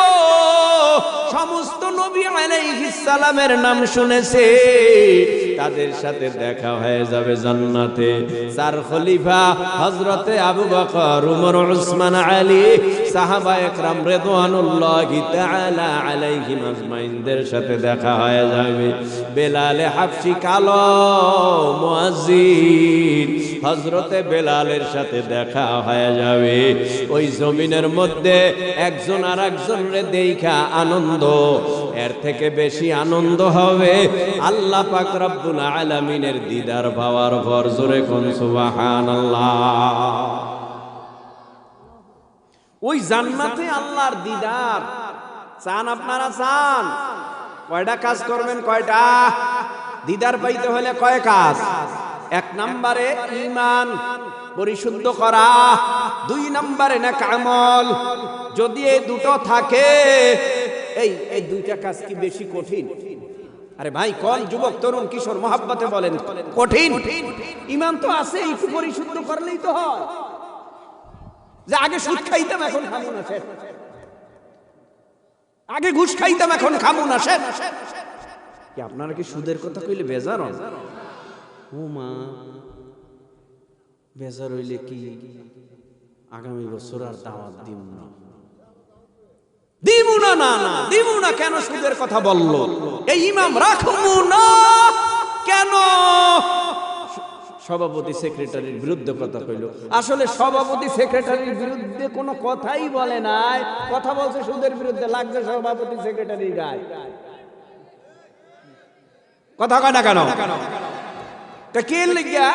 সমস্ত নবী আলাইহিস সালামের নাম শুনেছে, তাদের সাথে দেখা হয়ে যাবে জান্নাতে। চার খলিফা হযরতে আবু বকর, উমর, উসমান, আলী, সাহাবা একরাম রিদওয়ানুল্লাহি তাআলা আলাইহিম আজমাইনদের সাথে দেখা হয়ে যাবে। বেলালে হাবশী কালো মুয়াজ্জিন হযরতে বেলালের সাথে দেখা হয়ে যাবে। ওই জমিনের মধ্যে একজন আর একজনরে দেখা আনন্দ, এর থেকে বেশি আনন্দ হবে আল্লাহ পাক রব্বুল আলামিনের দিদার পাওয়ার পর। জোরে কোন সুবহানাল্লাহ। ওই জান্নাতে আল্লাহর দিদার চান আপনারা? চান? কয়টা কাজ করবেন? কয়টা? দিদার পাইতে হলে কয় কাজ? এক নম্বরে ঈমান পরিশুদ্ধ করা, দুই নম্বরে নেক আমল। যদি এই দুটো থাকে, এই দুইটা কাজ কি বেশি কঠিন? আরে ভাই কোন যুবক, তরুণ, কিশোর মহাব্বতে বলেন কঠিন? ঈমান তো আছে, একটু পরিশুদ্ধ করলেই তো হয়। যে আগে সুদ খাইতাম এখন খাবো না, শেষ। আগে ঘুষ খাইতাম এখন খাবো না, শেষ। কি আপনারা কি সুদের কথা কইলে বেজার হন? ও মা, বেজার হইলে কি আগামী বছর আর দাওয়াত দিব না? দিমু না, না না দিমু না কেন? সুদের কথা বললো এই ইমাম, রাখবো না কেন? সভাপতি সেক্রেটারির বিরুদ্ধে কথা কইল। আসলে সভাপতি সেক্রেটারির বিরুদ্ধে কোনো কথাই বলে নাই, কথা বলছে সুদের বিরুদ্ধে, লাগছে সভাপতি সেক্রেটারির গায়ে। কথা কয় না কেন? তা কে লিখা?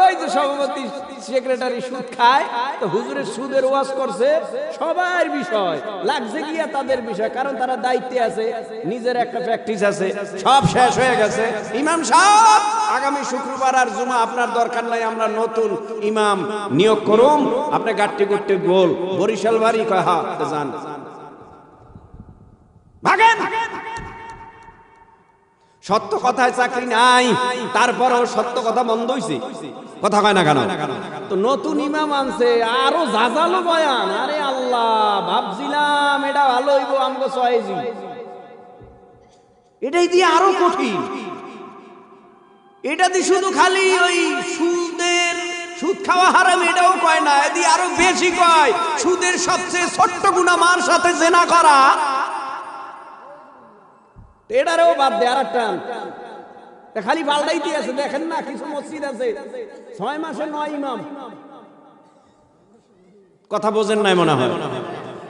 ওই যে সভাপতি সেক্রেটারি সুদ খায়, তো হুজুরের সুদের ওয়াজ করছে, সবার বিষয় লাগছে গিয়া তাদের বিষয়, কারণ তারা দায়িত্বে আছে, নিজের একটা প্র্যাকটিস আছে, সব শেষ হয়ে গেছে। ইমাম সাহেব, আগামী শুক্রবার আর জুমা আপনার দরকার নাই, আমরা নতুন ইমাম নিয়োগ করুম, আপনি গাট্টি গুট্টি গোল বরিশাল বাড়ি কয় হা যান ভাগেন। সত্য কথায় চাকরি নাই, তারপরও সত্য কথা বন্ধ হইছে। কথা কয় না কেন? তো নতুন ইমাম আনছে, আরো জাজালো বয়ান। আরে আল্লাহ, ভাবছিলাম এটা ভালো হইব আমগো সয়েজি, এটাই দিয়ে আরো কঠিন। এটা দিয়ে শুধু খালি ওই সুদ খাওয়া হারাম এটাও কয় না, এদি আরো বেশি কয় সুদের সবচেয়ে ছোট্ট গুনাহ মার সাথে জেনা করা। এটারেও বাদ দে, আর একটা খালি পাল্টাইতে আছে। দেখেন না, কিছু মসজিদ আছে 6 মাসে 9 ইমাম। কথা বোঝেন নাই মনে হয়?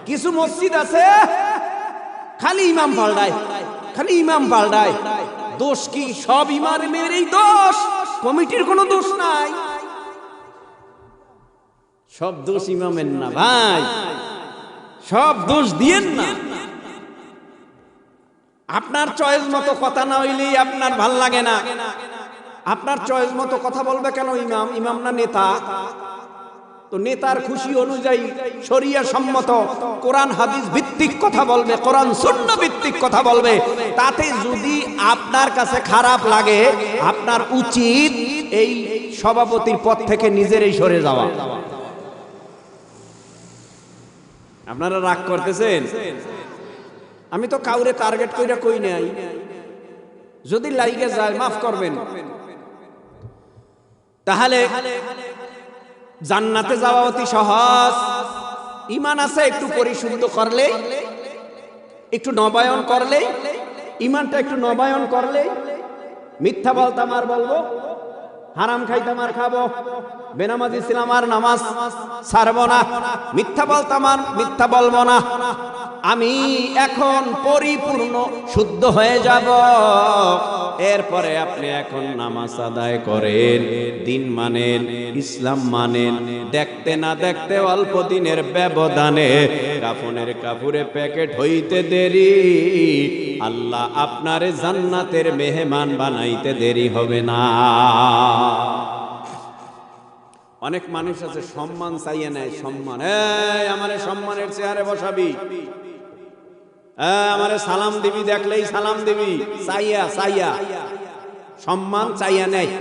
কিছু মসজিদ আছে খালি ইমাম পাল্টায়, খালি ইমাম পাল্টায়। দোষ কি? সব ইমামেরই দোষ, কমিটির কোনো দোষ নাই। সব দোষ ইমামের না ভাই, সব দোষ দিয়েন না। আপনার চয়েস মতো কথা না হইলেই আপনার ভাল লাগে না। আপনার চয়েস মতো কথা বলবে কেন ইমাম? ইমাম না নেতা? তো নেতার খুশি অনুযায়ী শরিয়া সম্মত কোরআন হাদিস ভিত্তিক কথা বলবে, কোরআন সুন্নাহ ভিত্তিক কথা বলবে। তাতে যদি আপনার কাছে খারাপ লাগে, আপনার উচিত এই সভাপতির পদ থেকে নিজেরই সরে যাওয়া। আপনারা রাগ করতেছেন? আমি তো কাউরে টার্গেট কইরা কই নাই, যদি লাইগে যায় মাফ করবেন। তাহলে জান্নাতে যাওয়া অতি সহজ। ঈমান আছে, একটু পরিশুদ্ধ করলে, একটু নবায়ন করলে, ঈমানটা একটু নবায়ন করলে, মিথ্যা বলতাম আর বলবো, হারাম খাইতাম আর খাবো, বেনামাজি ছিলাম আর নামাজ ছাড়বো না, মিথ্যা বলতাম আর মিথ্যা বলবো না, আমি এখন পরিপূর্ণ শুদ্ধ হয়ে যাব। এরপরে আপনি এখন নামাজ আদায় করেন, দিন মানেন, ইসলাম মানেন। দেখতে না দেখতে অল্প দিনের ব্যবধানে কাফনের কাপড়ে প্যাকেট হইতে দেরি, আল্লাহ আপনারে জান্নাতের মেহমান বানাইতে দেরি হবে না। অনেক মানুষ আছে সম্মান চাইয়ে নেয়, সম্মান, এই আমারে সম্মানের চেয়ারে বসাবি, আমারে সালাম দিবি, দেখলেই সালাম দিবি, চাইয়া চাইয়া সম্মান চাইয়া নেয়।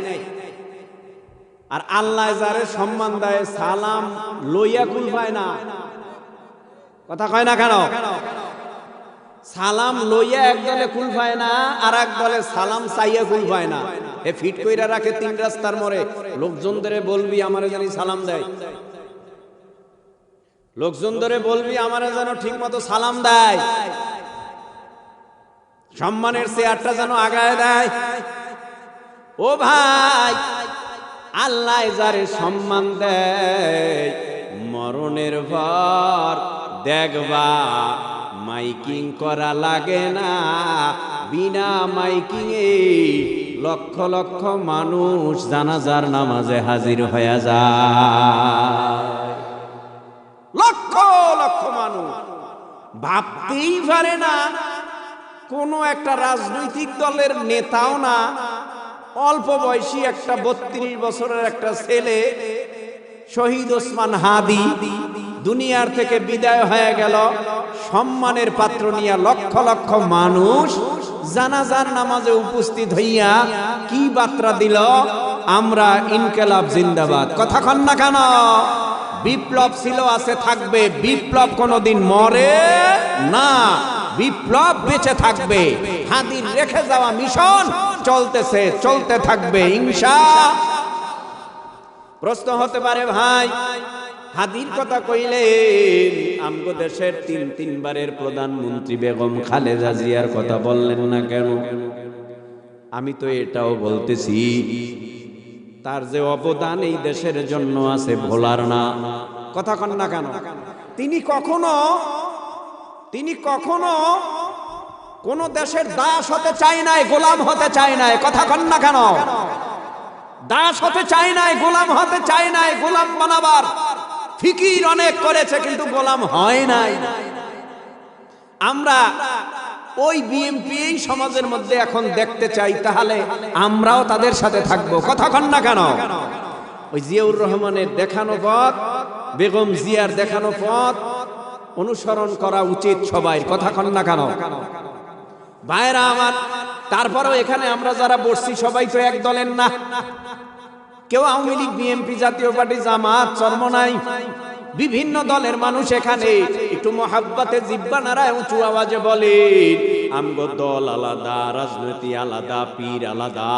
আর আল্লাহ যারে সম্মান দেয়, সালাম লইয়া কুল পায় না। কথা কয় না কেন? সালাম লইয়া এক দলে কুল পায় না, আর এক দলে সালাম চাইয়া কুল পায় না। এ ফিট কইরা রাখে 3 রাস্তার মোড়ে, লোকজনদের বলবি আমারে জানি সালাম দেয়, লোকজনদের বলবি আমারে যেন ঠিক মতো সালাম দেয়, সম্মানের চেয়ারটা যেন আগায় দেয়। ও ভাই, আল্লাহ যারে সম্মান দেয়, মরণের পর দেখবা মাইকিং করা লাগে না, বিনা মাইকিং এ লক্ষ লক্ষ মানুষ জানাজার নামাজে হাজির হয়ে যায়। লক্ষ লক্ষ মানুষ ভাবতেই পারে না, কোন একটা রাজনৈতিক দলের নেতাও না, অল্প বয়সী একটা 32 বছরের একটা ছেলে শহীদ ওসমান হাদি দুনিয়ার থেকে বিদায় হয়ে গেল, সম্মানের পাত্র নিয়ে লক্ষ লক্ষ মানুষ জানাজার নামাজে উপস্থিত হইয়া কি বার্তা দিল? আমরা ইনকিলাব জিন্দাবাদ। কথা কন না কেন? বিপ্লব ছিল, আছে, থাকবে। বিপ্লব কোনোদিন মরে না, বিপ্লব বেঁচে থাকবে। হাদির রেখে যাওয়া মিশন চলতেছে, চলতে থাকবে ইনশাআল্লাহ। প্রশ্ন হতে পারে, ভাই হাদির কথা কইলেন, আমগো দেশের তিনবারের প্রধানমন্ত্রী বেগম খালেদা জিয়ার কথা বললেন না কেন? আমি তো এটাও বলতেছি, তার যে অবদান এই দেশের জন্য আছে ভোলার না। কথা কন না কেন? তিনি কখনো কোন দেশের দাস হতে চায় নাই, গোলাম হতে চায় নাই। কথা কন না কেন? দাস হতে চায় নাই, গোলাম হতে চায় নাই। গোলাম বানাবার ফিকির অনেক করেছে, কিন্তু গোলাম হয় নাই। আমরা ওই বিএনপি এই সমাজের মধ্যে এখন দেখতে চাই, তাহলে আমরাও তাদের সাথে থাকবো। কথা কন না কেন? ওই জিয়াউর রহমানের দেখানো পথ, বেগম জিয়ার দেখানো পথ অনুসরণ করা উচিত সবাই। কথা কন না কেন? ভাইরা আমার, তারপরেও এখানে আমরা যারা বসছি সবাই তো এক দলের না। কেউ আওয়ামী লীগ, বিএনপি, জাতীয় পার্টি, জামাত, চরমনাই, বিভিন্ন দলের মানুষ এখানে। একটু মহাব্বতে জিব্বা নাড়ায় উঁচু আওয়াজে বলে, আমগো দল আলাদা, রাজনীতি আলাদা, পীর আলাদা,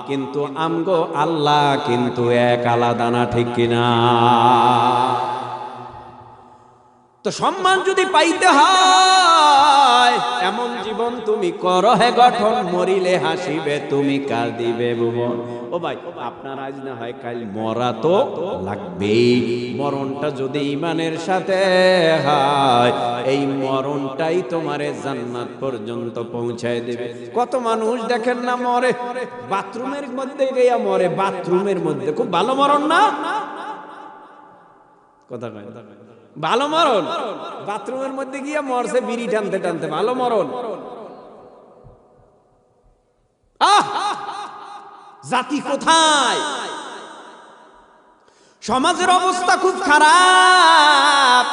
কিন্তু আমগো আল্লাহ কিন্তু এক। আলাদা না? ঠিক কিনা? তো সম্মান যদি পাইতে হয়, এমন জীবন তুমি করো হে গঠন, মরিলে হাসিবে তুমি কার দিবে ভুবন। ও ভাই, আপনার আজ না হয় কাল মরা তো লাগবেই। মরণটা যদি ইমানের সাথে হয়, এই মরণটাই তোমারে জান্নাত পর্যন্ত পৌঁছায় দেবে। কত মানুষ দেখেন না মরে, বাথরুমের মধ্যে গিয়া মরে। বাথরুমের মধ্যে খুব ভালো মরণ না? কথা কয় ভালো মরণ। বাথরুমের মধ্যে গিয়ে মরছে বিড়ি টানতে টানতে, ভালো মরণ। জাতি কোথায়? সমাজের অবস্থা খুব খারাপ।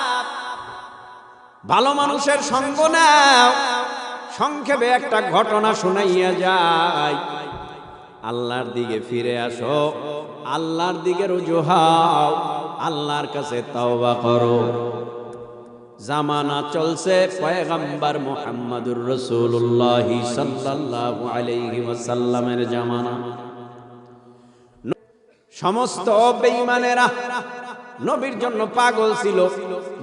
ভালো মানুষের সঙ্গ নাও। সংক্ষেপে একটা ঘটনা শোনাইয়া যায়। আল্লাহর দিকে ফিরে আসো, আল্লাহর দিকে রুজু হও, আল্লাহর কাছে তওবা করো। জামানা চলছে পয়গম্বর মুহাম্মদুর রাসূলুল্লাহ সাল্লাল্লাহু আলাইহি ওয়াসাল্লামের জামানা। সমস্ত বেঈমানেরা নবীর জন্য পাগল ছিল।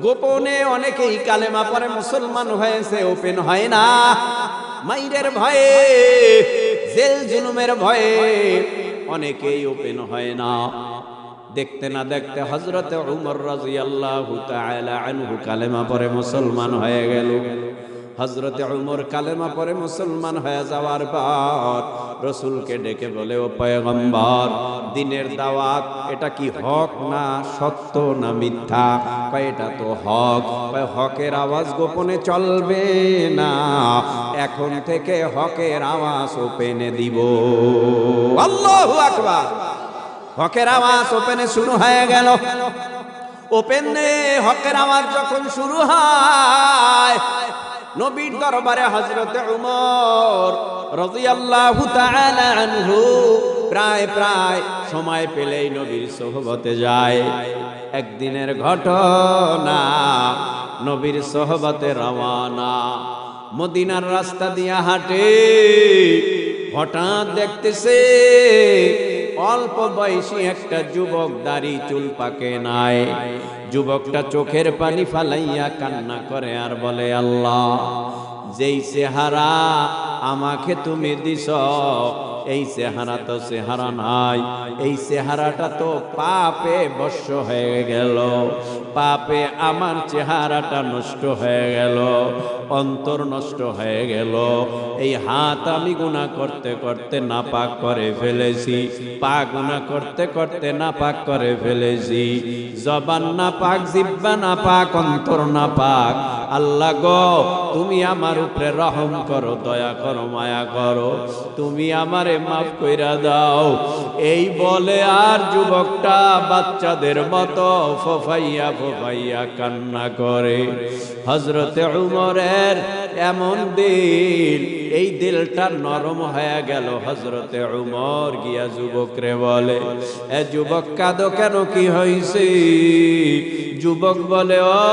গোপনে অনেকেই কালেমা পড়ে মুসলমান হয়েছে, ওপেন হয় না। মাইরের ভয়ে, জেল জুলুমের ভয়ে অনেকেই ওপেন হয় না। দেখতে না দেখতে হযরতে উমর রাদিয়াল্লাহু তাআলা আনহু কালেমা পড়ে মুসলমান হয়ে গেল। হযরতে উমর কালেমা পড়ে মুসলমান হয়ে যাওয়ার পর রাসূলকে ডেকে বলে, ও পয়গম্বর, দ্বীনের দাওয়াত এটা কি হক না সত্য না মিথ্যা? কয় এটা তো হক। কয় হকের আওয়াজ গোপনে চলবে না, এখন থেকে হকের আওয়াজ ওপেনে দিব। আল্লাহু আকবার। হকের আওয়াজ ওপেনে শুরু হয়ে গেল। ওপেনে হকের আওয়াজ যখন শুরু হয়, নবীর দরবারে হযরতে উমর রাদিয়াল্লাহু তাআলা আনহু প্রায় সময় পেলেই নবীর সোহবতে যায়। একদিনের ঘটনা, নবীর সোহবতে রওয়ানা। মদিনার রাস্তা দিয়া হাঁটে, হঠাৎ দেখতেছে অল্প বয়সী একটা যুবক, দাড়ি চুল পাকে নাই। যুবকটা চোখের পানি ফালাইয়া কান্না করে আর বলে, আল্লাহ, যেই চেহারা আমাকে তুমি দিছ, এই চেহারা তো চেহারা নাই। এই চেহারাটা তো পাপে বশ হয়ে গেল। পাপে আমার চেহারাটা নষ্ট হয়ে গেল, অন্তর নষ্ট হয়ে গেল। এই হাত আমি গুনাহ করতে করতে নাপাক করে ফেলেছি, পা গুনাহ করতে করতে নাপাক করে ফেলেছি। জবান নাপাক, জিহ্বা নাপাক, অন্তর নাপাক। আল্লাহ গো, তুমি আমার উপরে রহম করো, দয়া করো, মায়া করো, তুমি আমারে মাফ কইরা দাও। এই বলে আর যুবকটা বাচ্চাদের মতো ফোফাইয়া ফোফাইয়া কান্না করে। হযরতে উমরের এমন দিল, এই দিলটা নরম হয়ে গেল। হযরতে উমর গিয়া যুবকরে বলে, এ যুবক, কাঁদো কেন, কি হইছে? যুবক বলে, ও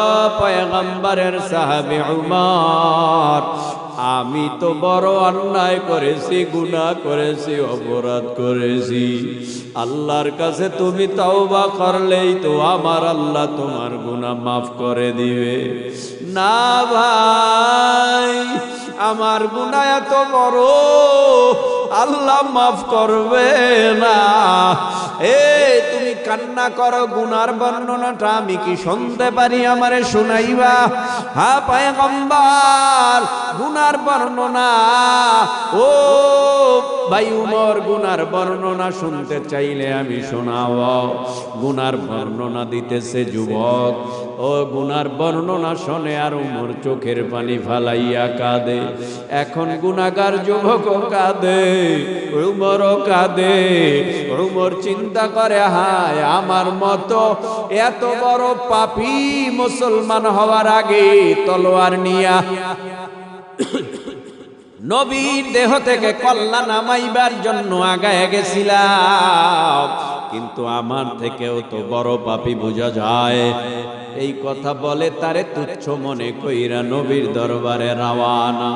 পয়গম্বরের সাহাবী উমর, আমি তো বড় অন্যায় করেছি, গুনাহ করেছি, অপরাধ করেছি। আল্লাহর কাছে তুমি তওবা করলেই তো আমার আল্লাহ তোমার গুনাহ মাফ করে দিবে। না ভাই, আমার গুনাহ এত বড়, আল্লাহ মাফ করবে না। তুমি কান্না করো, গুনার বর্ণনাটা আমি কি শুনতে পারি? আমারে শুনাইবা? হ্যাঁ পয়গম্বর, গুনার বর্ণনা। ও ভাই উমর, গুনার বর্ণনা শুনতে চাইলে আমি শোনাবো। গুনার বর্ণনা দিতেছে যুবক। ও গুনার বর্ণনা শোনে আর উমর চোখের পানি ফালাইয়া কাঁদে। এখন গুনাহগার যুবকও কাঁদে, উমরও কাঁদে। উমর চিন্তা করে, হায় আমার মতো এত বড় পাপী মুসলমান হওয়ার আগে তলোয়ার নিয়া নবীর দেহ থেকে কল্লা নামাইবার জন্য আগায় গেছিলাম, কিন্তু আমার থেকেও তো বড় পাপী বোঝা যায়। এই কথা বলে তারে তুচ্ছ মনে কইরা নবীর দরবারে রওয়ানা।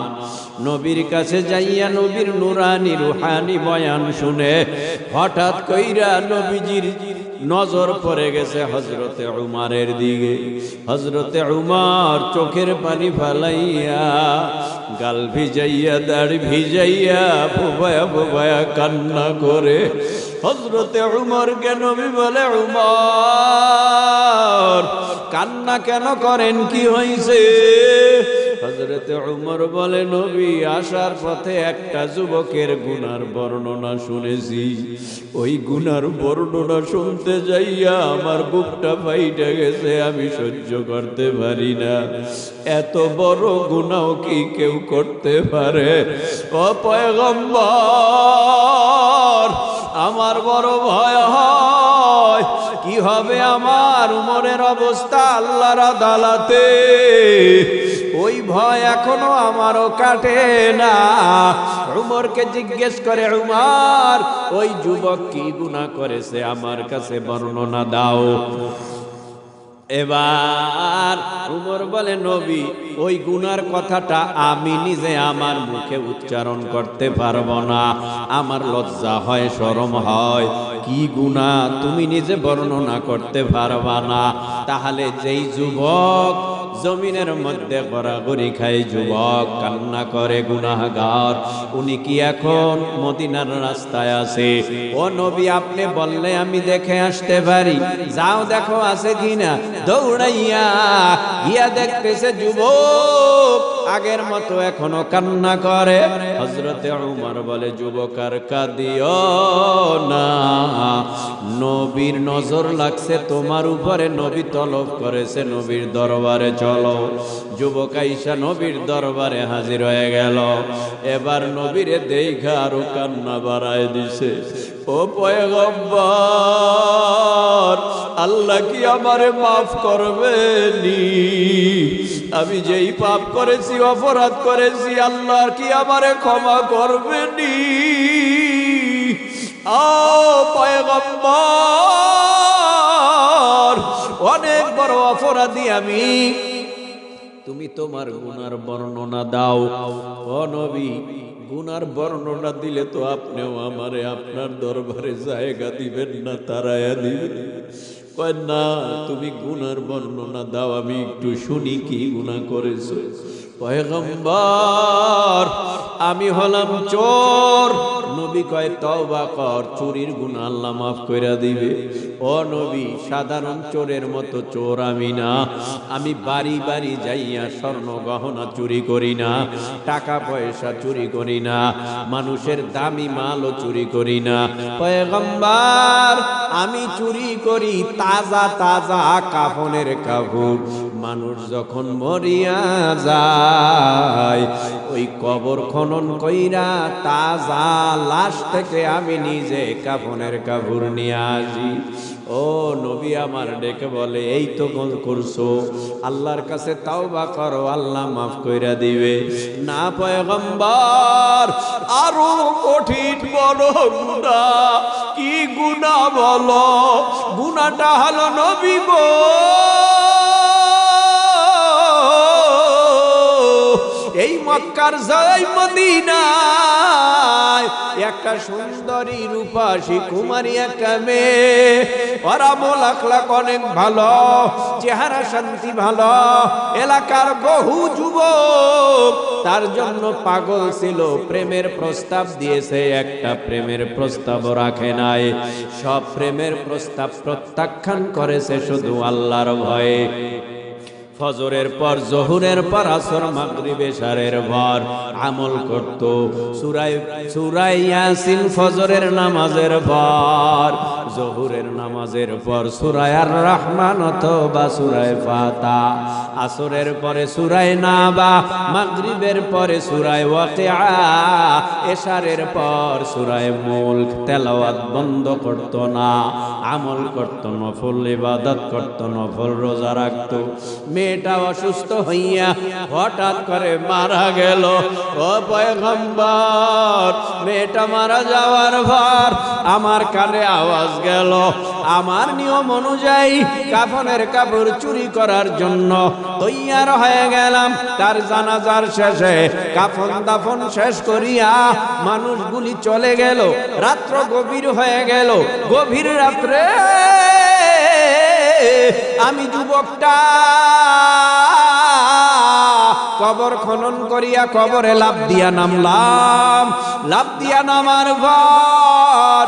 নবীর কাছে যাইয়া নবীর নুরানি রুহানি বয়ান শুনে হঠাৎ কইরা নবীজির নজর পড়ে গেছে হযরতে উমরের দিকে। হযরতে উমর চোখের পানি ফালাইয়া, গাল ভিজাইয়া, দাড়ি ভিজাইয়া, ফুবায়া ফুবায়া কান্না করে হযরতে উমরকে নবী বলে, উমর কান্না কেন করেন, কি হইছে? হযরতে উমর বলে, নবী আসার পথে একটা যুবকের গুনার বর্ণনা শুনেছি। ওই গুনার বর্ণনা শুনতে যাইয়া আমার বুকটা ফাইটা গেছে, আমি সহ্য করতে পারি না। এত বড় গুনাহ কি কেউ করতে পারে? ও পয়গম্বর, আমার বড় ভয় হয়, কি হবে আমার উমরের অবস্থা আল্লাহর আদালতে। ওই ভয় এখনো আমারও কাটে না। উমরকে জিজ্ঞেস করে, উমর ওই যুবক কি গুনাহ করেছে আমার কাছে বর্ণনা দাও। এবার উমর বলে, নবী ওই গুনার কথাটা আমি নিজে আমার মুখে উচ্চারণ করতে পারবো না, আমার লজ্জা হয়, শরম হয়। কি গুনাহ তুমি নিজে বর্ণনা করতে পারবা না? তাহলে যেই যুবক জমিনের মধ্যে গড়াগড়ি খায়, যুবক কান্না করে, গুনাহগার, উনি কি এখন মদিনার রাস্তায় আছে? ও নবী আপনি বললে আমি দেখে আসতে পারি, যাও দেখো আছে কিনা। দৌড়াইয়া গিয়া দেখতেছে যুবক আগের মতো এখনো কান্না করে। হযরতে উমর বলে, যুবক আর কাঁদিও না, নবীর নজর লাগছে তোমার উপরে, নবী তলব করেছে, নবীর দরবারে চলো। যুবক আইসা নবীর দরবারে হাজির হয়ে গেল। এবার নবীরে দেখা আরো কান্না বাড়ায় দিছে। ও পয়গম্বর, আল্লাহ কি আমারে মাফ করবেনি? আমি যেই পাপ করেছি, অপরাধ করেছি, আল্লাহ কি আমারে ক্ষমা করবেনি? ও পয়গম্বর, অনেক বড় অপরাধী আমি, তুমি তোমার গুনার বর্ণনা দাও। ও নবী, গুনার বর্ণনা দিলে তো আপনিও আমারে আপনার দরবারে জায়গা দিবেন না, তারায়া দিবেন। কয় না, তুমি গুনার বর্ণনা দাও, আমি একটু শুনি কি গুনাহ করেছো। পয়গম্বর, আমি হলাম চোর। নবী কয়, তওবা কর, চুরির গুনাহ আল্লাহ মাফ কইরা দিবে। ও নবী, সাধারণ চোরের মতো চোর আমি না। আমি বাড়ি বাড়ি যাইয়া স্বর্ণ গহনা চুরি করি না, টাকা পয়সা চুরি করি না, মানুষের দামি মালও চুরি করি না। পয়গম্বর, আমি চুরি করি তাজা তাজা কাফনের কাপড়। মানুষ যখন মরিয়া যায়, ওই কবর খনন কইরা তাজা লাশ থেকে আমি নিজে কাফনের কাপড় নিয়ে আসি। ও নবী আমার ডেকে বলে, এই তো করছো, আল্লাহর কাছে তাওবা করো, আল্লাহ মাফ কইরা দিবে। না পয়গম্বর, আরো কঠিন বড় গুনাহ। কি গুনাহ বলো? গুনাহটা হলো নবী গো, এই মক্কার জয় মদিনায় একটা সুন্দরী রূপসী কুমারী একটা মেয়ে, ওরা আমল আখলাক অনেক ভালো, চেহারা শান্তি ভালো, এলাকার বহু যুবক তার জন্য পাগল ছিল, প্রেমের প্রস্তাব দিয়েছে, একটা প্রেমের প্রস্তাব রাখে নাই, সব প্রেমের প্রস্তাব প্রত্যাখ্যান করেছে শুধু আল্লাহর ভয়ে। ফজরের পর জোহরের পর আসর মাগরিব এশারের পর আমল করত, সূরা ইয়াসিন ফজরের নামাজের পর, জোহরের নামাজের পর সূরা আর রহমান অথবা সূরা ফাতিহা, আসরের পরে সূরা নাবা, মাগরিবের পরে সূরা ওয়াকিআ, এশারের পর সূরা মুলক। তেলাওয়াত বন্ধ করত না, আমল করত, নফল ইবাদত করত, নফল রোজা রাখত। মেয়েটা অসুস্থ হইয়া হঠাৎ করে মারা গেল। ও পয়গম্বর, মেয়েটা মারা যাওয়ার পর আমার কানে আওয়াজ গেল, আমার নিয়ম অনুযায়ী কাফনের কাপড় চুরি করার জন্য তৈয়ার হয়ে গেলাম। তার জানাজার শেষে কাফন দাফন শেষ করিয়া মানুষগুলি চলে গেল, রাত্র গভীর হয়ে গেল। গভীর রাত্রে আমি যুবকটা কবর খনন করিয়া কবরে লাফ দিয়া নামলাম। লাফ দিয়া নামার পর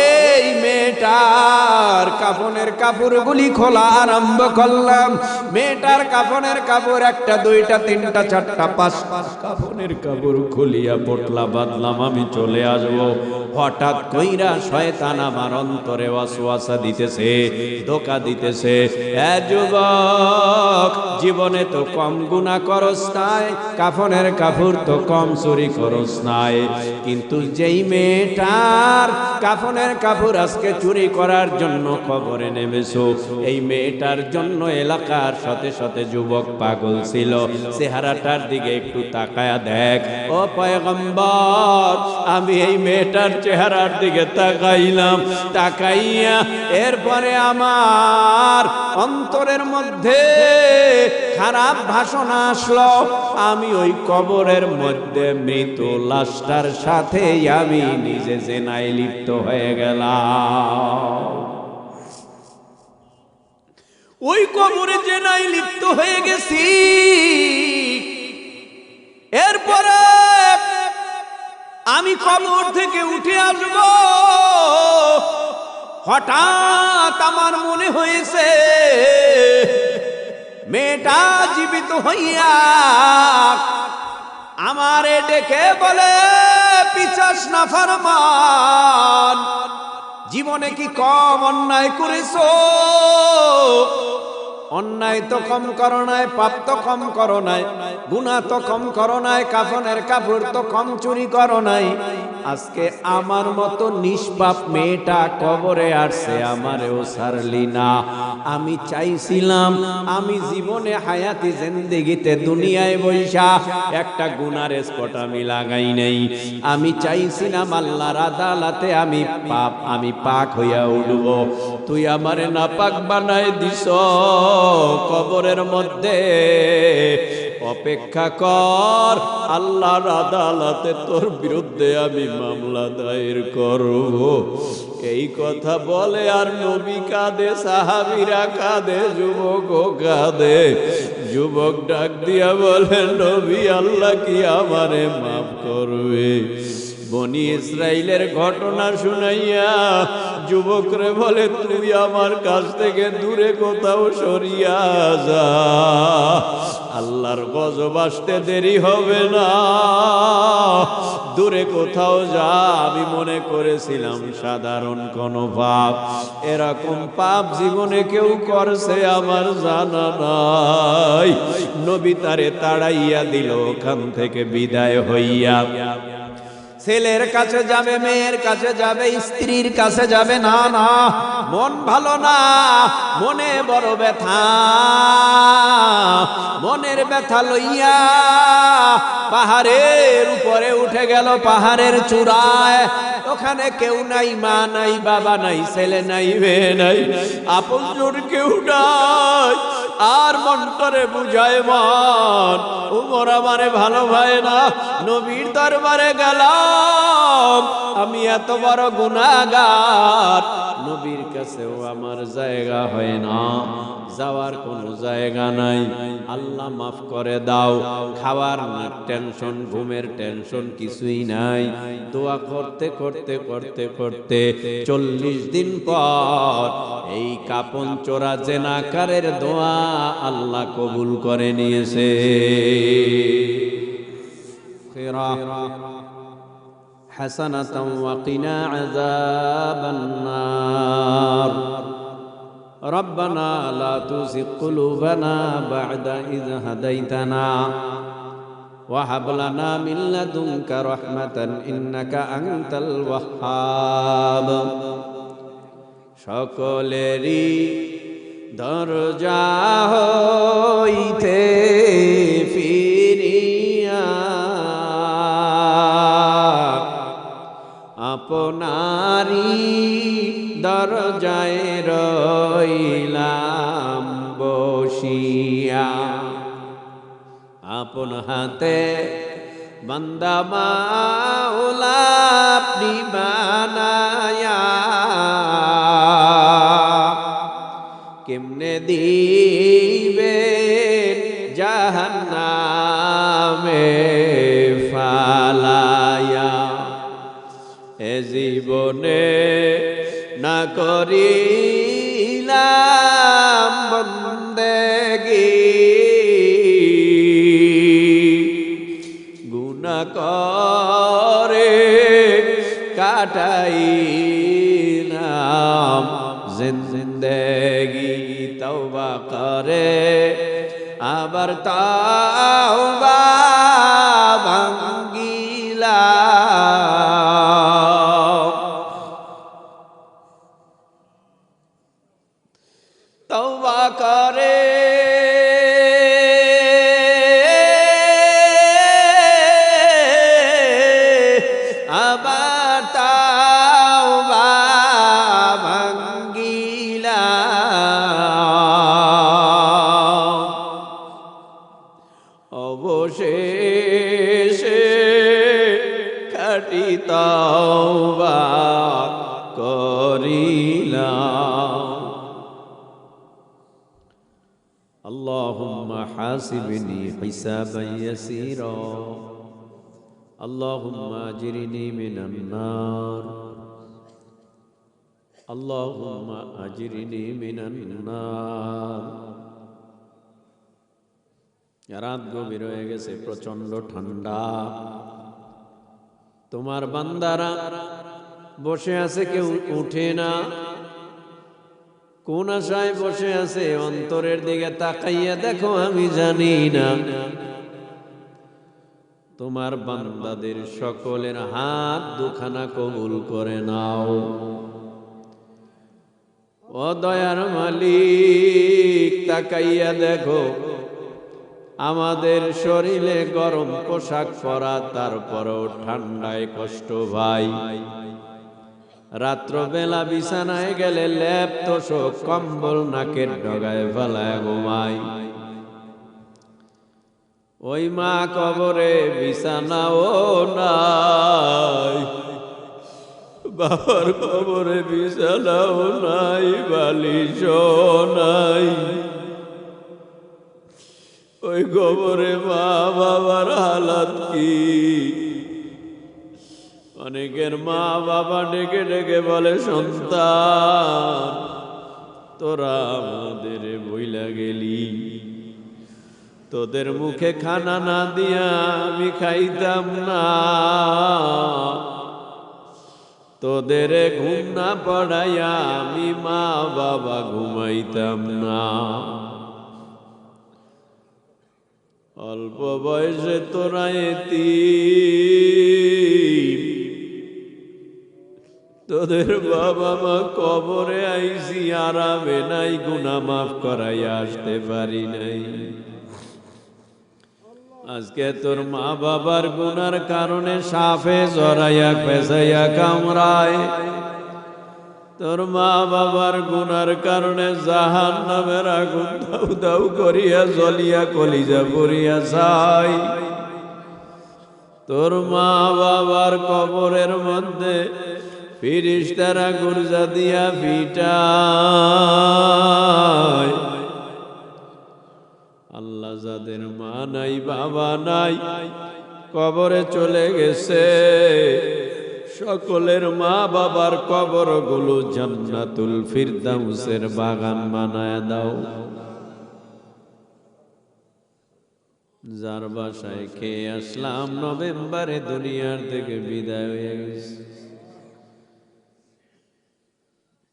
এই মেয়েটার কাফনের কাপড়গুলি খোলা আরম্ভ করলাম। মেয়েটার কাফনের কাপড় একটা, দুইটা, তিনটা, চারটা, পাঁচটা কাফনের কাপড় খুলিয়া পটলা বাঁধলাম, আমি চলে আসবো। হঠাৎ কইরা শয়তান আমার অন্তরে ওয়াসওয়াসা দিতেছে, ধোঁকা দিতেছে, এ যুবক, জীবনে তো কম গুনাহ করস নাই, কাফনের কাপড় তো কম চুরি করস নাই, কিন্তু যেই মেয়েটার কাফনের কাপড় আজকে চুরি করার জন্য কবরে নেমেছো, এই মেয়েটার জন্য এলাকার সাথে সাথে যুবক পাগল ছিল। চেহারাটার দিকে একটু তাকায়া দেখ। ও পয়গম্বর, আমি এই মেয়েটার চেহারার দিকে তাকাইলাম, তাকাইয়া এরপরে আমার অন্তরের মধ্যে খারাপ ভাষণ আসলো। আমি ওই কবরের মধ্যে মৃত লাশটার সাথে আমি নিজে জেনায় লিপ্ত হয়ে গেলাম। ওই কবরে জেনায় লিপ্ত হয়ে গেছি। এরপরে আমি কবর থেকে উঠে আসব, হঠাৎ আমার মনে হয়েছে মেয়েটা জীবিত হইয়া আমারে ডেকে বলে, পিছাস না ফরমান, জীবনে কি কম অন্যায় করেছো? অন্যায় তো কম করো নাই, পাপ তো কম করো নাই, গুনাহ তো কম করো নাই, কাফনের কাপড় তো কম চুরি করো নাই। আজকে আমার মতো নিষ্পাপ মেয়েটা কবরে আসছে, আমারেও ছাড়লি না। আমি চাইছিলাম আমি জীবনে হায়াতি জিন্দেগিতে দুনিয়ায় বৈশা একটা গুনার স্পট আমি লাগাই নাই। আমি চাইছিলাম আল্লাহর আদালতে আমি পাক হইয়া উঠব। তুই আমারে নাপাক বানাই দিস। কবরের মধ্যে অপেক্ষা কর, আল্লাহর আদালতে তোর বিরুদ্ধে আমি মামলা দায়ের করব। এই কথা বলে আর নবী কাঁদে, সাহাবীরা কাঁদে, যুবকও কাঁদে। যুবক ডাক দিয়া বলে, নবী, আল্লাহ কি আমারে মাফ করবে? বনি ইসরাইলের ঘটনা শুনাইয়া যুবকরে বলে, তুই আমার কাছ থেকে দূরে কোথাও সরিয়া যা, আল্লাহর গজব আসতে দেরি হবে না, দূরে কোথাও যা। আমি মনে করেছিলাম সাধারণ কোন পাপ, এরকম পাপ জীবনে কেউ করছে আমার জানা নাই। নবী তারে তাড়াইয়া দিল ওখান থেকে বিদায় হইয়া। ছেলের কাছে যাবে, মেয়ের কাছে যাবে, স্ত্রীর কাছে যাবে, না না, মন ভালো না, মনে বড় ব্যথা, মনের ব্যথা লইয়া পাহাড়ের উপরে উঠে গেল, পাহাড়ের চূড়ায়। ওখানে কেউ নাই, মা নাই, বাবা নাই, ছেলে নাই, মেয়ে নাই, আপনজন কেউ নাই। আর মনটারে বুঝায় মন, উমর আমারে ভালো ভাই না, নবীর দরবারে গেলাম, আমি এত বড় গুনাহগার, নবীর কাছেও আমার জায়গা হয় না, যাওয়ার কোনো জায়গা নাই, আল্লাহ মাফ করে দাও। খাওয়ার টেনশন, ঘুমের টেনশন কিছুই নাই। দোয়া করতে করতে করতে করতে 40 দিন পর এই কাপন চোরা জেনাকারের দোয়া আল্লাহ কবুল করে নিয়েছে। হাসানাতাও ওয়া কিনা আযাবান নার। ربنا لا تزغ قلوبنا بعد إذ هديتنا وهب لنا من لدنك رحمة إنك أنت الوهاب। সকলেরই দরজা হইতে ফিরিয়া আপনারি দরজায় রইলাম বসিয়া, আপন হাতে বান্দা মাওলা আপনি বানায়া, কেমনে দিবেন জাহান্নামে ফালায়া, এ জীবনে না করিলাম বন্দেগি, গুনাহ করে কাটাইলাম জিন্দেগি, তওবা করে আবার তওবা ভাঙ্গিলাম, তওবা করে আবার তওবা ভাঙ্গিলাম, অবশেষে খাঁটি তওবা করিলাম। اللهم حاسبني حسابا يسيرا اللهم أجرني من النار اللهم أجرني من النار। রাত গভীর হয়ে গেছে, প্রচন্ড ঠান্ডা, তোমার বান্দারা বসে আছে, কেউ উঠে না, কোন আশায় বসে আছে, অন্তরের দিকে তাকাইয়া দেখো, আমি জানি না। তোমার বান্দাদের সকলের হাত দুখানা কবুল করে নাও। ও দয়ার মালিক, তাকাইয়া দেখো, আমাদের শরীরে গরম পোশাক পরা, তারপরেও ঠান্ডায় কষ্ট ভাই। রাত্রবেলা বিছানায় গেলে লেপ তোষক কম্বল নাকের ডগায় ফেলায় ঘুমাই। ওই মা কবরে বিছানাও নাই, বাবার কবরে বিছানাও নাই, বালিশও নাই। ওই কবরে মা বাবার হালাত কি? অনেকের মা বাবা ডেকে ডেকে বলে, সন্তান তোরা আমাদের বইলা গেলি, তোদের মুখে খানা না দিয়া আমি খাইতাম না, তোদের ঘুম না পড়াইয়া আমি মা বাবা ঘুমাইতাম না। অল্প বয়সে তোরা এতিম, তোদের বাবা মা কবরে আইছি আরামে নাই, গুনাহ মাফ করাইয়া আসতে পারি নাই। আজকে তোর মা বাবার গুনার কারণে সাপে জড়াইয়া পেঁচাইয়া কামড়ায়, তোর মা বাবার গুনার কারণে জাহান্নামের আগুন দাউ দাউ করিয়া জ্বলিয়া কলিজা পড়িয়া যায়। তোর মা বাবার কবরের মধ্যে ফিরিস্তারা গুরজা দিয়া পিটায়। আল্লাহ যাদের মা নাই বাবা নাই কবরে চলে গেছে, সকলের মা বাবার কবরগুলো জান্নাতুল ফিরদাউসের বাগান বানায় দাও। যার বাসায় খেয়ে আসলাম নভেম্বরে দুনিয়ার থেকে বিদায় হয়ে গেছে,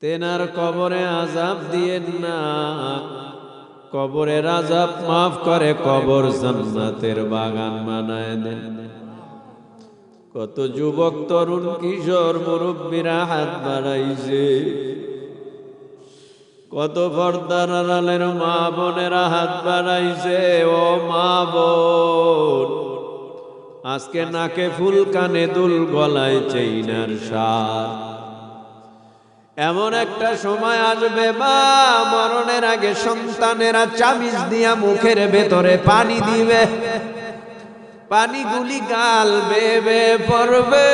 তেনার কবরে আযাব দিয়েন না, কবরের আযাব মাফ করে কবর জান্নাতের বাগান বানায় দেন। কত যুবক তরুণ কিশোর মুরব্বীরা হাত বাড়াইছে, কত পর্দার আড়ালের মা বোনেরা হাত বাড়াইছে। ও মা বোন, আজকে নাকে ফুল কানে দুল গলায় চেইনার সার। এমন একটা সময় আসবে মা মরণের আগে সন্তানেরা চামিচ দিয়া মুখের ভেতরে পানি দিবে, পানিগুলি গাল বেবে পড়বে,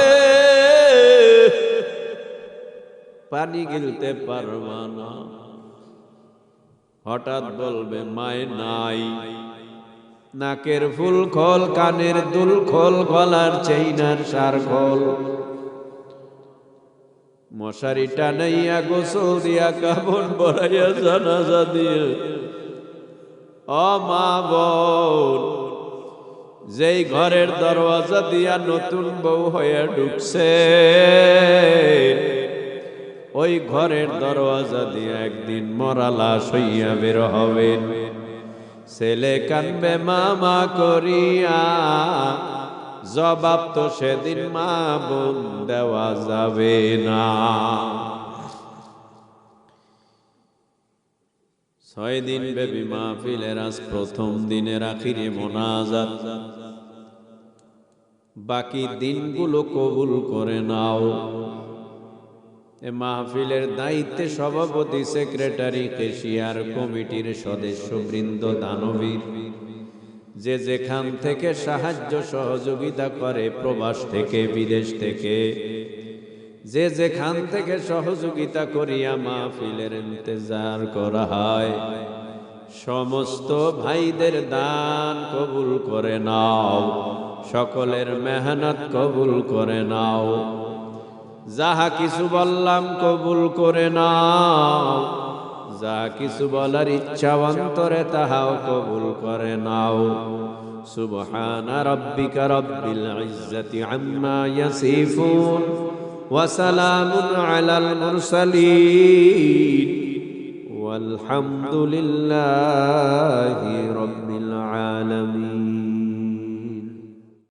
পানি গিলতে পারবা না। হঠাৎ বলবে মায় নাই, নাকের ফুল খোল, কানের দুল খোল, গলার চেইনার সার খোল। মশারি টানাইয়া গোসল দিয়া কাফন পরাইয়া জানাজা দিয়ে ও মা বোন, যেই ঘরের দরওয়াজা দিয়া নতুন বউ হয়ে ঢুকছে, ওই ঘরের দরওয়াজা দিয়া একদিন মরা লাশ হইয়া বের হবেন। ছেলে কানবে মামা করিয়া, জবাব তো সেদিন মা বোন দেওয়া যাবে না। 6 দিন ব্যাপী মাহফিলের আজ প্রথম দিনের আখিরে মোনাজাত, বাকি দিনগুলো কবুল করে নাও। এ মাহফিলের দায়িত্বে সভাপতি, সেক্রেটারি, কেশিয়ার, কমিটির সদস্যবৃন্দ, দানবীর, যে যেখান থেকে সাহায্য সহযোগিতা করে, প্রবাস থেকে বিদেশ থেকে যে যেখান থেকে সহযোগিতা করিয়া মাহফিলের ইন্তজার করা হয়, সমস্ত ভাইদের দান কবুল করে নাও, সকলের মেহনত কবুল করে নাও। যাহা কিছু বললাম কবুল করে নাও, যা কিছু বলার ইচ্ছা অন্তরে তাহাও কবুল করে নাও। সুবহানা রাব্বিকা রাব্বিল ইজ্জাতি আম্মা ইয়াসিফুন ওয়া সালামুন আলাল মুরসালিন ওয়ালহামদুলিল্লাহি রাব্বিল আলামিন।